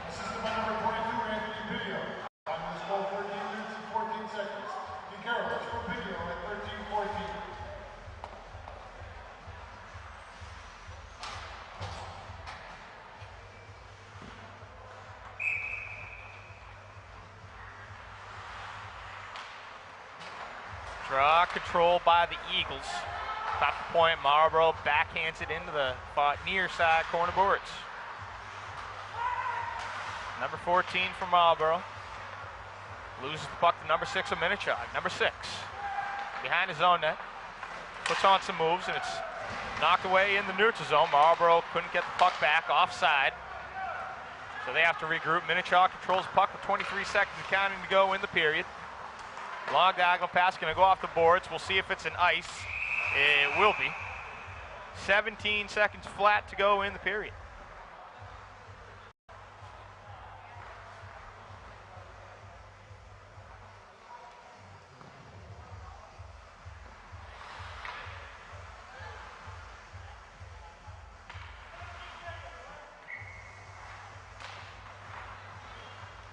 Assisted by number 22, Anthony Video. Time of this goal, 13 minutes and 14 seconds. Be careful, show Video at 13-14. Draw control by the Eagles. Top the point, Marlboro backhands it into the near side corner boards. Number 14 for Marlboro. Loses the puck to number 6 of Minnechaug. Number 6, behind his own net. Puts on some moves, and it's knocked away in the neutral zone. Marlboro couldn't get the puck back, offside. So they have to regroup. Minnechaug controls the puck with 23 seconds and counting to go in the period. Long diagonal pass, going to go off the boards. We'll see if it's an ice. It will be. 17 seconds flat to go in the period.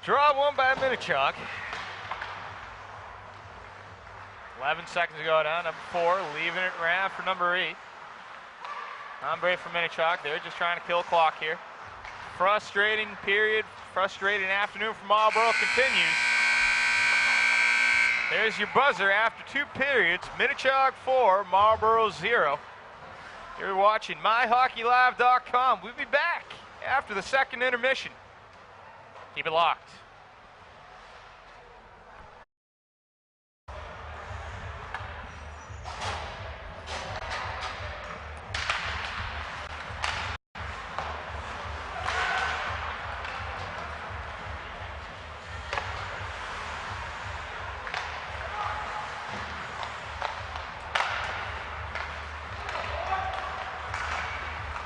Draw one by Minnechaug. 11 seconds to go down. Number 4 leaving it around for number 8. Hombre for Minnechaug. They're just trying to kill the clock here. Frustrating period. Frustrating afternoon for Marlboro continues. There's your buzzer after 2 periods. Minnechaug 4, Marlboro 0. You're watching MyHockeyLive.com. We'll be back after the second intermission. Keep it locked.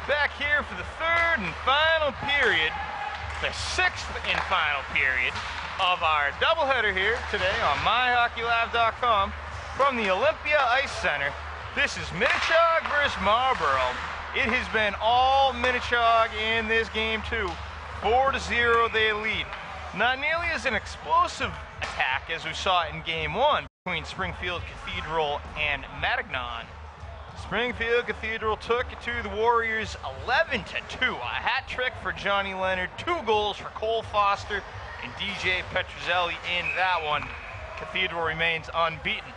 Back here for the third and final period, the 6th and final period of our doubleheader here today on MyHockeyLive.com from the Olympia Ice Center. This is Minnechaug versus Marlboro. It has been all Minnechaug in this game too. 4-0 they lead. Not nearly as an explosive attack as we saw in game 1 between Springfield Cathedral and Matagnon. Springfield Cathedral took it to the Warriors 11-2. A hat trick for Johnny Leonard, 2 goals for Cole Foster and DJ Petruzzelli in that one. Cathedral remains unbeaten.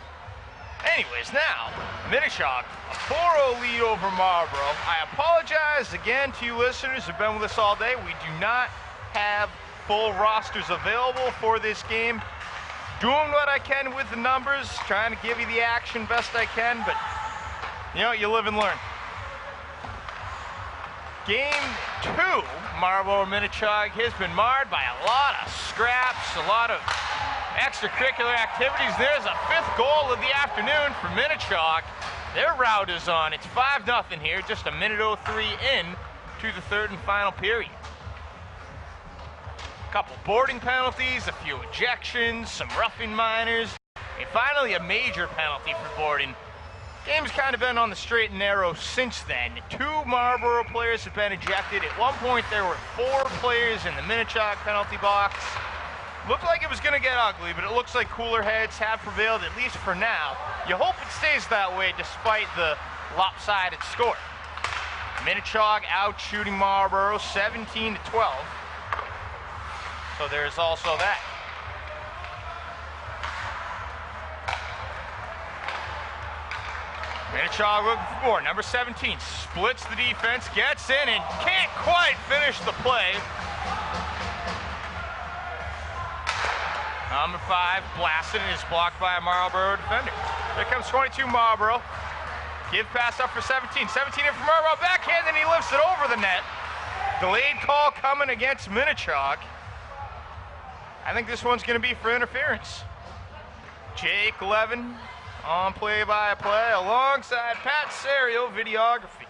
Anyways, now, Minnechaug, a 4-0 lead over Marlboro. I apologize again to you listeners who've been with us all day. We do not have full rosters available for this game. Doing what I can with the numbers, trying to give you the action best I can, but you know, you live and learn. Game 2, Marlboro Minnechaug has been marred by a lot of scraps, a lot of extracurricular activities. There's a 5th goal of the afternoon for Minnechaug. Their route is on. It's 5-0 here, just a minute 03 in to the third and final period. A couple boarding penalties, a few ejections, some roughing minors, and finally a major penalty for boarding. Game's kind of been on the straight and narrow since then. 2 Marlboro players have been ejected. At one point, there were 4 players in the Minnechaug penalty box. Looked like it was going to get ugly, but it looks like cooler heads have prevailed, at least for now. You hope it stays that way despite the lopsided score. Minnechaug out shooting Marlboro 17-12. So there's also that. Minnechaug looking for more. Number 17 splits the defense, gets in, and can't quite finish the play. Number 5 blasted and is blocked by a Marlboro defender. Here comes 22 Marlboro. Give pass up for 17. 17 in for Marlboro, backhand, and he lifts it over the net. Delayed call coming against Minnechaug. I think this one's going to be for interference. Jake Levin on play-by-play alongside Pat Serio videography.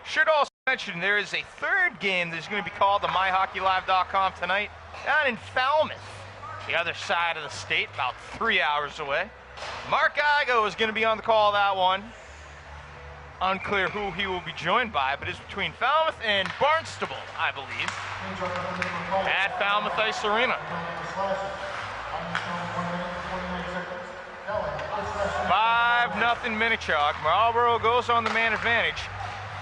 Should also mention there is a 3rd game that's going to be called on MyHockeyLive.com tonight down in Falmouth, the other side of the state, about 3 hours away. Mark Igo is going to be on the call of that one. Unclear who he will be joined by, but it's between Falmouth and Barnstable, I believe, at Falmouth Ice Arena. 5-0 Minnechaug. Marlboro goes on the man advantage.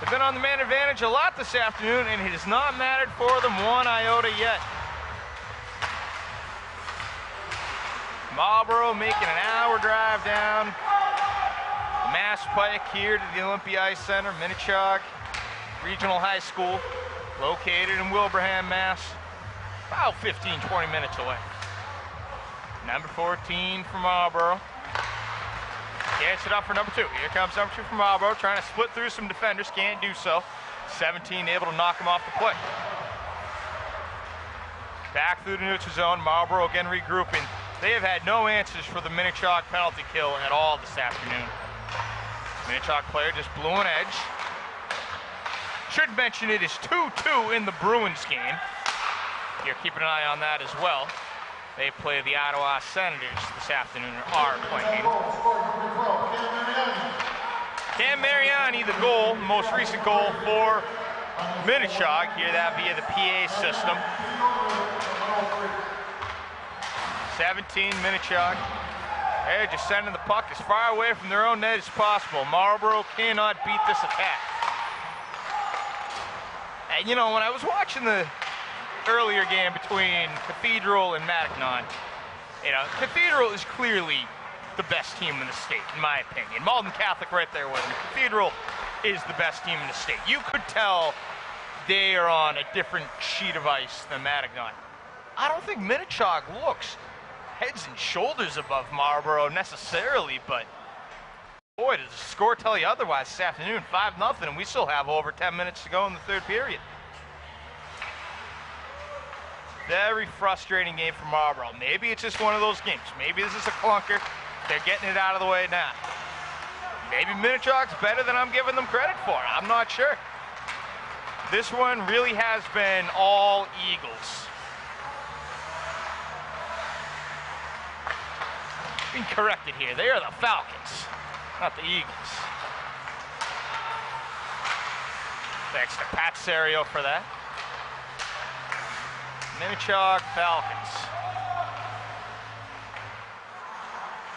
They've been on the man advantage a lot this afternoon, and it has not mattered for them one iota yet. Marlboro making an hour drive down the Mass Pike here to the Olympia Ice Center, Minnechaug Regional High School, located in Wilbraham, Mass. About 15-20 minutes away. Number 14 from Marlboro. Gets it up for number 2. Here comes number 2 from Marlboro, trying to split through some defenders. Can't do so. 17 able to knock him off the play. Back through the neutral zone. Marlboro again regrouping. They have had no answers for the Minnechaug penalty kill at all this afternoon. Minnechaug player just blew an edge. Should mention it is 2-2 in the Bruins game. You're keeping an eye on that as well. They play the Ottawa Senators this afternoon, or are playing. Cam Mariani, the goal, most recent goal for Minnechaug. Hear that via the PA system. 17 Minnechaug. They're just sending the puck as far away from their own net as possible. Marlboro cannot beat this attack. And you know, when I was watching the earlier game between Cathedral and Minnechaug, you know, Cathedral is clearly the best team in the state, in my opinion. Malden Catholic right there with them. Cathedral is the best team in the state. You could tell they are on a different sheet of ice than Minnechaug. I don't think Minnechaug looks heads and shoulders above Marlboro necessarily, but boy, does the score tell you otherwise this afternoon. 5-0, and we still have over 10 minutes to go in the third period. Very frustrating game for Marlboro. Maybe it's just one of those games. Maybe this is a clunker. They're getting it out of the way now. Maybe Minnechaug's better than I'm giving them credit for. I'm not sure. This one really has been all Eagles. Being corrected here. They are the Falcons, not the Eagles. Thanks to Pat Serio for that. Minnechaug Falcons.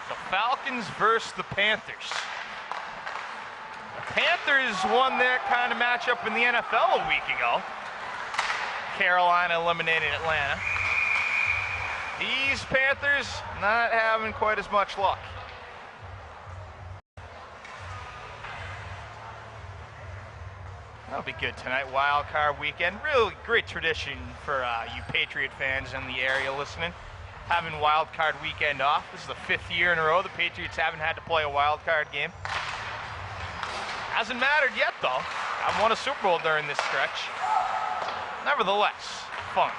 The Falcons versus the Panthers. The Panthers won their kind of matchup in the NFL a week ago. Carolina eliminated Atlanta. These Panthers not having quite as much luck. That'll be good tonight, wild card weekend. Really great tradition for you Patriot fans in the area listening. Having wild card weekend off. This is the 5th year in a row the Patriots haven't had to play a wild card game. Hasn't mattered yet though. I've won a Super Bowl during this stretch. Nevertheless, fun.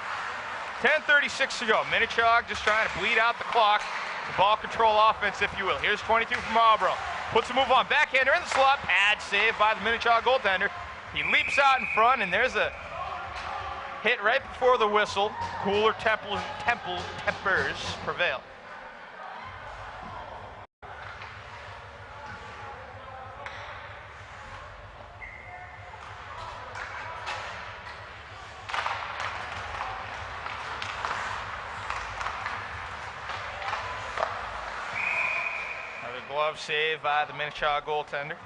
10:36 to go. Minnechaug just trying to bleed out the clock. The ball control offense, if you will. Here's 22 from Marlboro. Puts a move on. Backhander in the slot. Pad saved by the Minnechaug goaltender. He leaps out in front, and there's a hit right before the whistle. Cooler tempers prevail. Another glove save by the Minnechaug goaltender.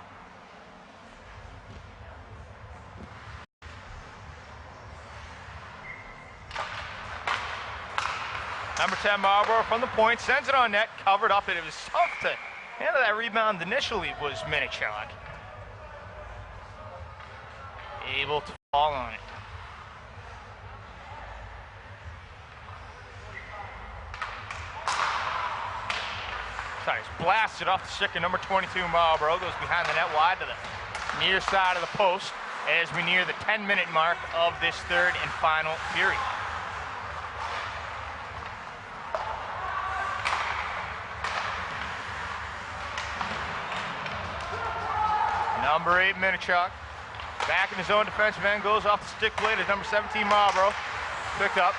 Number 10, Marlboro from the point, sends it on net, covered up, and it was tough to handle that rebound initially was Minnechaug. Able to fall on it. Sorry, it's blasted off the stick of number 22, Marlboro. Goes behind the net wide to the near side of the post as we near the 10-minute mark of this third and final period. Number 8, Minnechaug. Back in his own defensive end, goes off the stick blade as number 17, Marlboro. Picked up.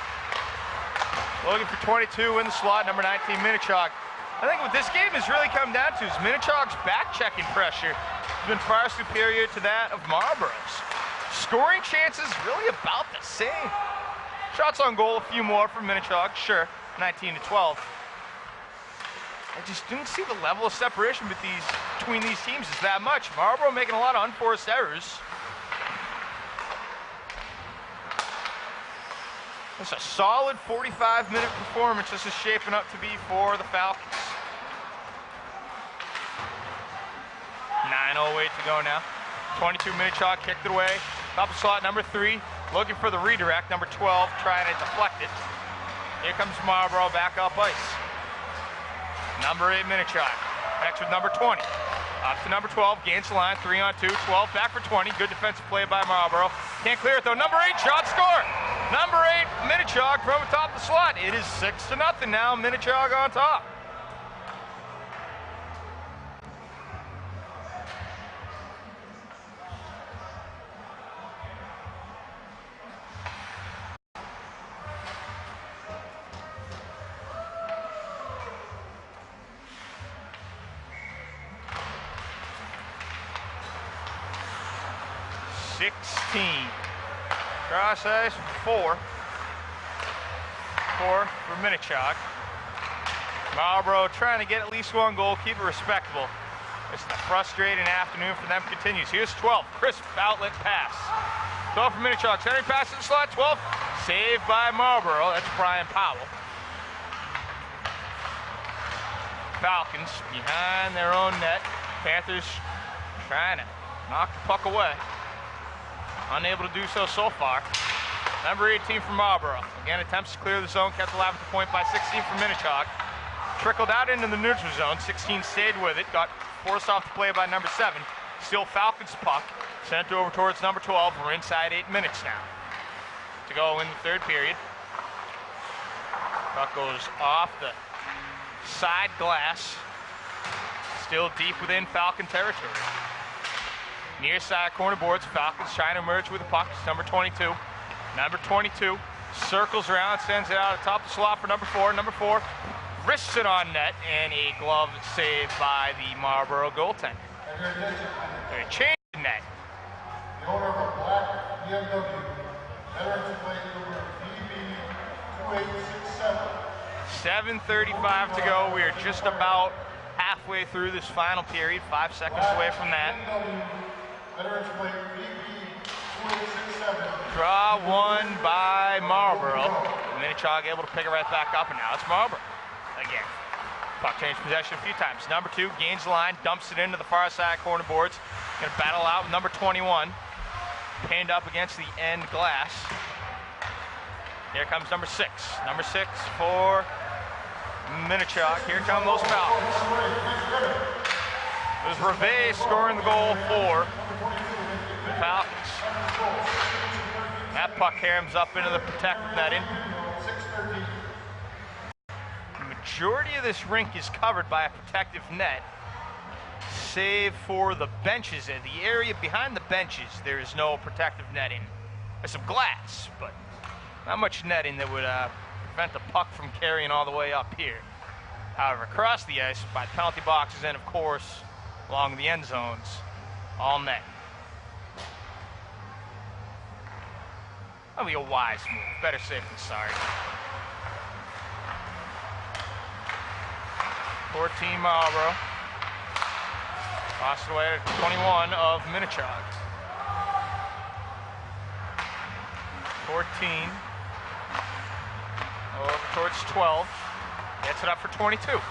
Looking for 22 in the slot, number 19, Minnechaug. I think what this game has really come down to is Minnechaug's back-checking pressure has been far superior to that of Marlboro's. Scoring chances really about the same. Shots on goal, a few more from Minnechaug, sure, 19-12. I just didn't see the level of separation between these teams is that much. Marlboro making a lot of unforced errors. It's a solid 45-minute performance this is shaping up to be for the Falcons. 9:08 to go now. 22 Minnechaug kicked it away. Top of slot, number 3, looking for the redirect. Number 12 trying to deflect it. Here comes Marlboro back up ice. Number 8 Minnechaug. Next with number 20. Up to number 12, gains the line, 3-on-2. 12 back for 20. Good defensive play by Marlboro. Can't clear it though. Number 8 shot score. Number 8 Minnechaug from the top of the slot. It is 6-0 now. Minnechaug on top. Cross ice, 4 for Minnechaug. Marlboro trying to get at least 1 goal, keep it respectable. It's the frustrating afternoon for them continues. Here's 12, crisp outlet pass. 12 for Minnechaug, centering pass to the slot, 12, saved by Marlboro. That's Brian Powell. Falcons behind their own net. Panthers trying to knock the puck away. Unable to do so far. Number 18 from Marlboro. Again, attempts to clear the zone, kept alive at the point by 16 from Minnechaug. Trickled out into the neutral zone. 16 stayed with it. Got forced off the play by number 7. Still Falcons puck. Sent over towards number 12. We're inside 8 minutes now to go in the third period. Puck goes off the side glass. Still deep within Falcon territory. Near side corner boards, Falcons trying to emerge with the puck. It's number 22. Number 22 circles around, sends it out atop the slot for number 4. Number 4 wrists it on net, and a glove save by the Marlboro goaltender. They changed the net. The owner of a black BMW, veterans plate number BB2867. 7:35 to go. We are just about halfway through this final period. 5 seconds away from that. Veterans plate BB2867. Draw 1 by Marlboro. Minnechaug able to pick it right back up, and now it's Marlboro again. Puck changed possession a few times. Number 2 gains the line, dumps it into the far side corner boards. Gonna battle out with number 21. Pinned up against the end glass. Here comes number 6. Number 6 for Minnechaug. Here come those Falcons. It was Reve scoring the goal for the Falcons. That puck caroms up into the protective netting. The majority of this rink is covered by a protective net, save for the benches. In the area behind the benches, there is no protective netting. There's some glass, but not much netting that would prevent the puck from carrying all the way up here. However, across the ice, by the penalty boxes and, of course, along the end zones, all net. That'll be a wise move. Better safe than sorry. 14 Marlboro. Lost away to 21 of Minnechaug. 14. Over towards 12. Gets it up for 22.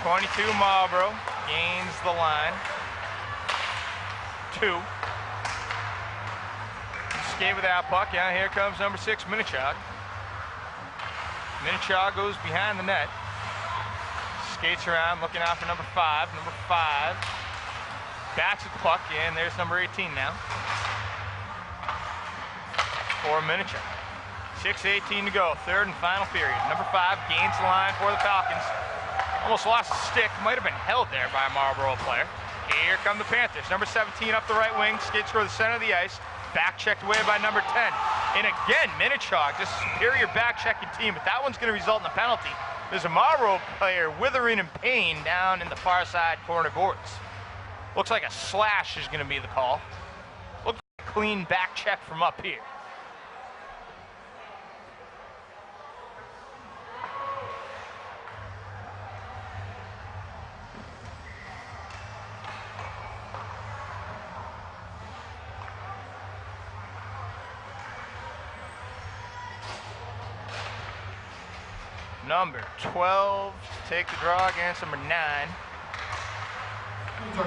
22 Marlboro. Gains the line. 2. Escape with that puck. Yeah, here comes number 6, Minnechaug. Minnechaug goes behind the net. Skates around, looking out for number 5. Number 5 backs at the puck, and there's number 18 now for Minnechaug. 6:18 to go, third and final period. Number 5 gains the line for the Falcons. Almost lost the stick, might have been held there by a Marlboro player. Here come the Panthers. Number 17 up the right wing, skates toward the center of the ice. Back checked away by number 10. And again, Minnechaug, just superior back checking team, but that one's going to result in a penalty. There's a Marlboro player withering in pain down in the far side corner boards. Looks like a slash is going to be the call. Looks like a clean back check from up here. Number 12 to take the draw against number 9. So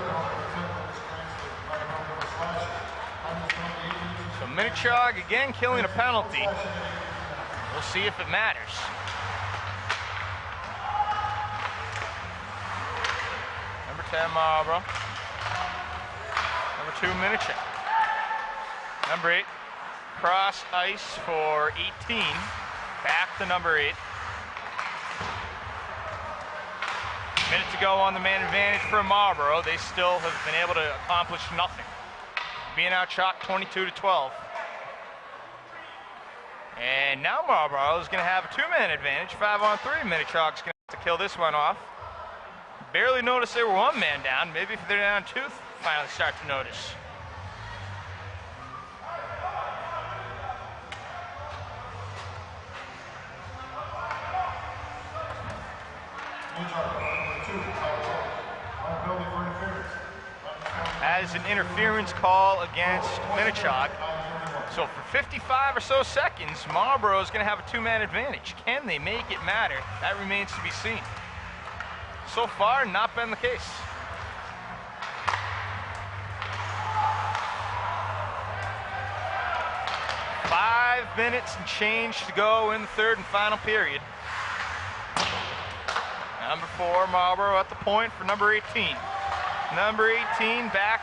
Minnechaug again killing a penalty. We'll see if it matters. Number 10, Marlboro. Number 2, Minnechaug. Number 8, cross ice for 18. Back to number 8. Minute to go on the man advantage for Marlboro. They still have been able to accomplish nothing. Being outshot 22-12. And now Marlboro is going to have a 2-man advantage. 5-on-3. Minnechaug's going to have to kill this one off. Barely noticed they were 1 man down. Maybe if they're down 2, finally start to notice. As an interference call against Minnechaug. So for 55 or so seconds, Marlboro is going to have a 2-man advantage. Can they make it matter? That remains to be seen. So far, not been the case. Five minutes and change to go in the 3rd and final period. Number 4, Marlboro at the point for number 18. Number 18 back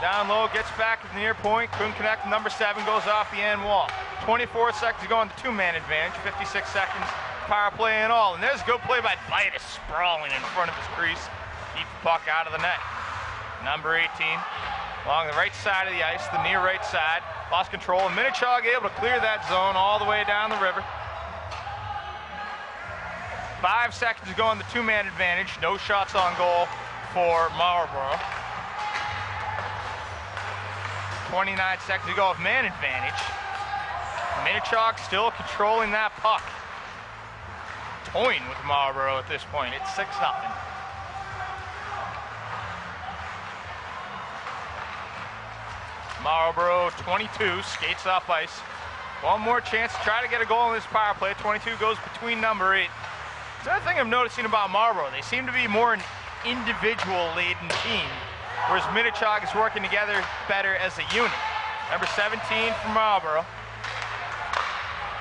down low, gets back at the near point, couldn't connect. Number 7 goes off the end wall. 24 seconds to go on the 2-man advantage, 56 seconds power play and all. And there's a good play by Vitus, sprawling in front of his crease. Keep the puck out of the net. Number 18 along the right side of the ice, the near right side, lost control. And Minnechaug able to clear that zone all the way down the river. 5 seconds to go on the 2-man advantage. No shots on goal for Marlboro. 29 seconds to go with man advantage. Minnechaug still controlling that puck. Toying with Marlboro at this point. It's 6-0. Marlboro 22 skates off ice. One more chance to try to get a goal in this power play. 22 goes between number 8. The other thing I'm noticing about Marlboro, they seem to be more an individual-laden team, whereas Minnechaug is working together better as a unit. Number 17 for Marlboro.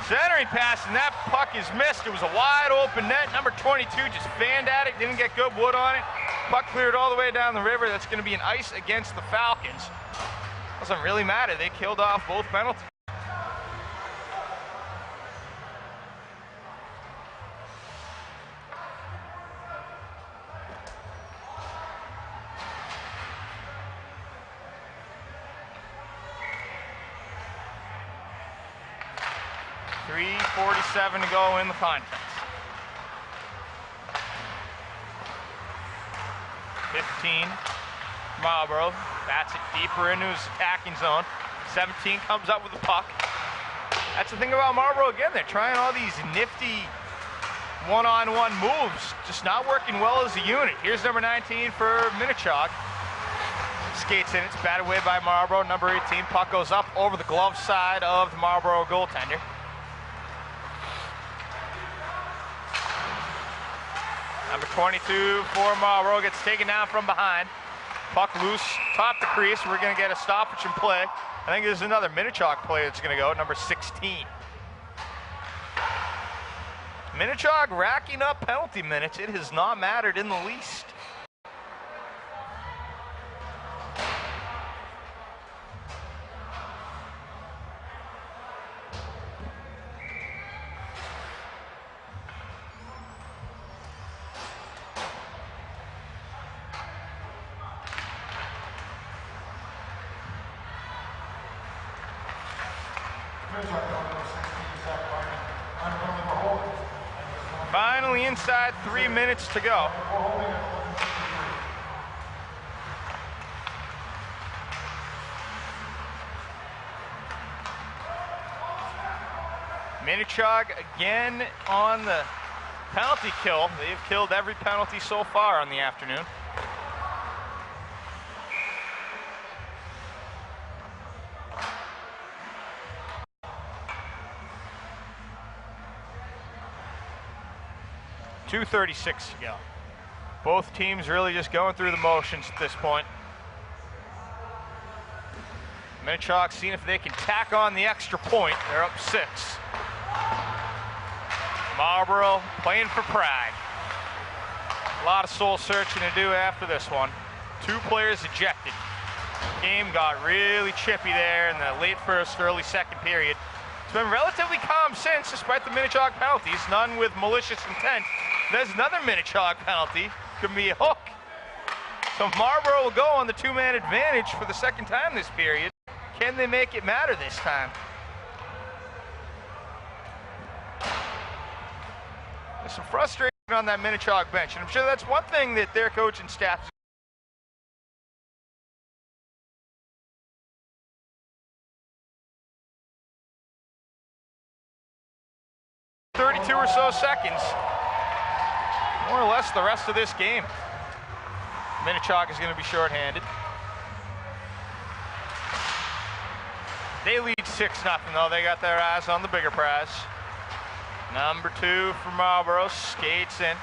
Centering pass, and that puck is missed. It was a wide open net. Number 22 just fanned at it, didn't get good wood on it. Puck cleared all the way down the river. That's going to be an ice against the Falcons. Doesn't really matter. They killed off both penalties. .47 to go in the contest. 15, Marlboro bats it deeper into his attacking zone. 17 comes up with the puck. That's the thing about Marlboro again. They're trying all these nifty one-on-one moves, just not working well as a unit. Here's number 19 for Minnechaug. Skates in, it's batted away by Marlboro. Number 18, puck goes up over the glove side of the Marlboro goaltender. Number 22 for Marlboro gets taken down from behind. Puck loose, top the crease. We're going to get a stoppage and play. I think there's another Minnechaug player that's going to go, number 16. Minnechaug racking up penalty minutes. It has not mattered in the least. Finally inside 3 minutes to go. Minnechaug again on the penalty kill. They've killed every penalty so far on the afternoon. .236 to go. Both teams really just going through the motions at this point. Minnechaug seeing if they can tack on the extra point. They're up 6. Marlboro playing for pride. A lot of soul searching to do after this one. 2 players ejected. Game got really chippy there in the late first, early second period. It's been relatively calm since, despite the Minnechaug penalties, none with malicious intent. There's another Minnechaug penalty. Could be a hook. So Marlboro will go on the 2-man advantage for the second time this period. Can they make it matter this time? There's some frustration on that Minnechaug bench, and I'm sure that's one thing that their coaching staff 32 or so seconds. More or less the rest of this game. Minnechaug is going to be shorthanded. They lead 6-0 though. They got their eyes on the bigger prize. Number 2 for Marlboro skates in.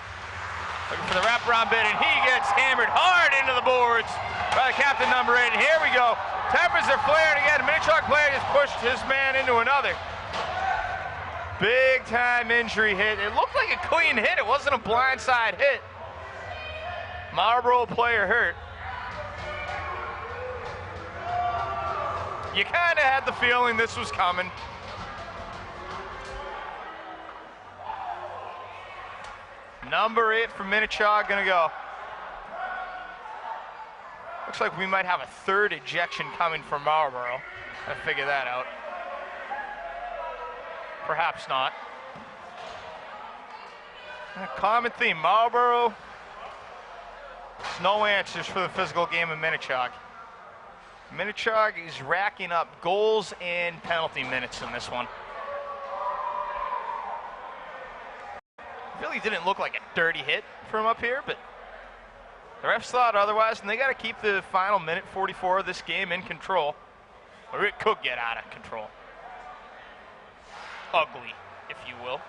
Looking for the wraparound bid, and he gets hammered hard into the boards by the captain, number 8. And here we go. Tempers are flaring again. The Minnechaug player just pushed his man into another. Big time injury hit. It looked like a clean hit. It wasn't a blindside hit. Marlboro player hurt. You kind of had the feeling this was coming. Number 8 for Minnechaug gonna go. Looks like we might have a 3rd ejection coming from Marlboro. I'll figure that out. Perhaps not. A common theme, Marlboro. No answers for the physical game of Minnechaug. Minnechaug is racking up goals and penalty minutes in this one. Really didn't look like a dirty hit from up here, but the refs thought otherwise, and they got to keep the final minute 44 of this game in control, or it could get out of control. Ugly, if you will.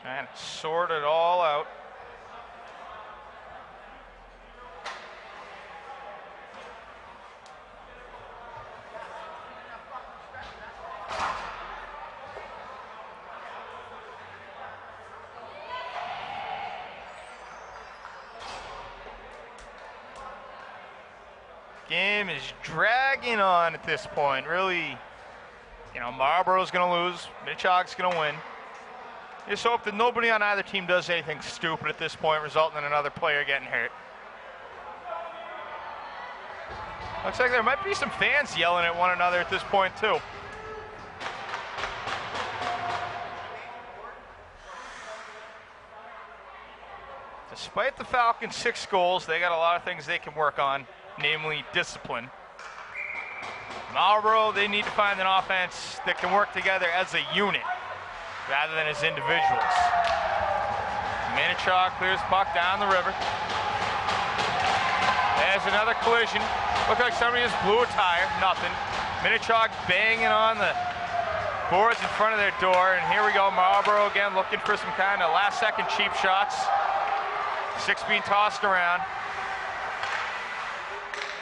Trying to sort it all out. Game is dragging on at this point. Really, you know, Marlboro's going to lose. Minnechaug's going to win. Just hope that nobody on either team does anything stupid at this point, resulting in another player getting hurt. Looks like there might be some fans yelling at one another at this point, too. Despite the Falcons' 6 goals, they got a lot of things they can work on, namely discipline. Marlboro, they need to find an offense that can work together as a unit rather than as individuals. Minnechaug clears the puck down the river. There's another collision. Looks like somebody just blew a tire. Nothing. Minnechaug banging on the boards in front of their door, and here we go. Marlboro again looking for some kind of last-second cheap shots. 6 being tossed around.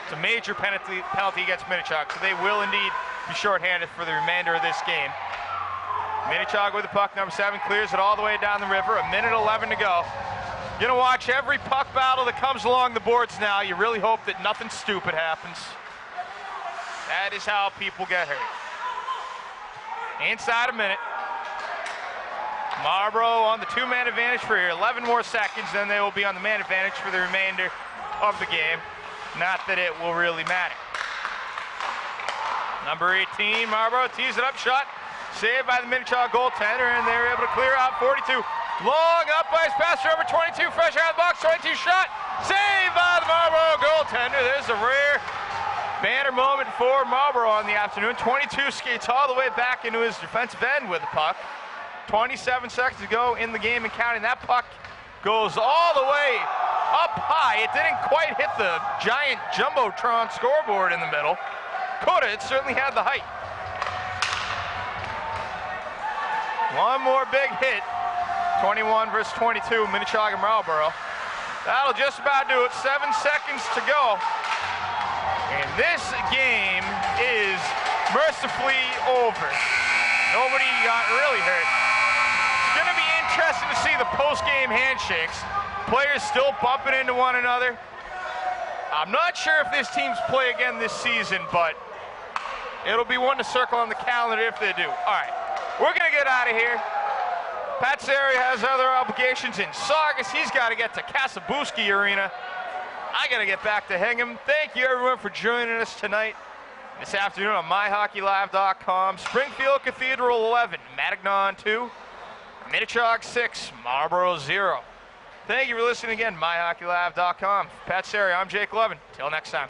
It's a major penalty against Minnechaug, so they will indeed be shorthanded for the remainder of this game. Minnechaug with the puck, number 7 clears it all the way down the river. 1:11 to go. You're gonna watch every puck battle that comes along the boards now. You really hope that nothing stupid happens. That is how people get hurt. Inside a minute. Marlboro on the 2-man advantage for 11 more seconds, then they will be on the man advantage for the remainder of the game. Not that it will really matter. Number 18, Marlboro tees it up, shot. Saved by the Minnechaug goaltender, and they were able to clear out 42. Long up ice pass over 22, fresh out of the box, 22 shot. Saved by the Marlboro goaltender. There's a rare banner moment for Marlboro on the afternoon. 22 skates all the way back into his defensive end with the puck. 27 seconds to go in the game and counting. That puck goes all the way up high. It didn't quite hit the giant Jumbotron scoreboard in the middle. Coulda, it certainly had the height. One more big hit. 21 versus 22, Minnechaug and Marlboro. That'll just about do it. 7 seconds to go. And this game is mercifully over. Nobody got really hurt. It's going to be interesting to see the post-game handshakes. Players still bumping into one another. I'm not sure if this team's play again this season, but it'll be one to circle on the calendar if they do. All right, we're going to get out of here. Pat Sari has other obligations in Saugus. He's got to get to Kasabuski Arena. I got to get back to Hingham. Thank you, everyone, for joining us tonight. This afternoon on MyHockeyLive.com. Springfield Cathedral 11, Matignon 2, Minnechaug 6, Marlboro 0. Thank you for listening again, MyHockeyLive.com. Pat Sari, I'm Jake Levin. Till next time.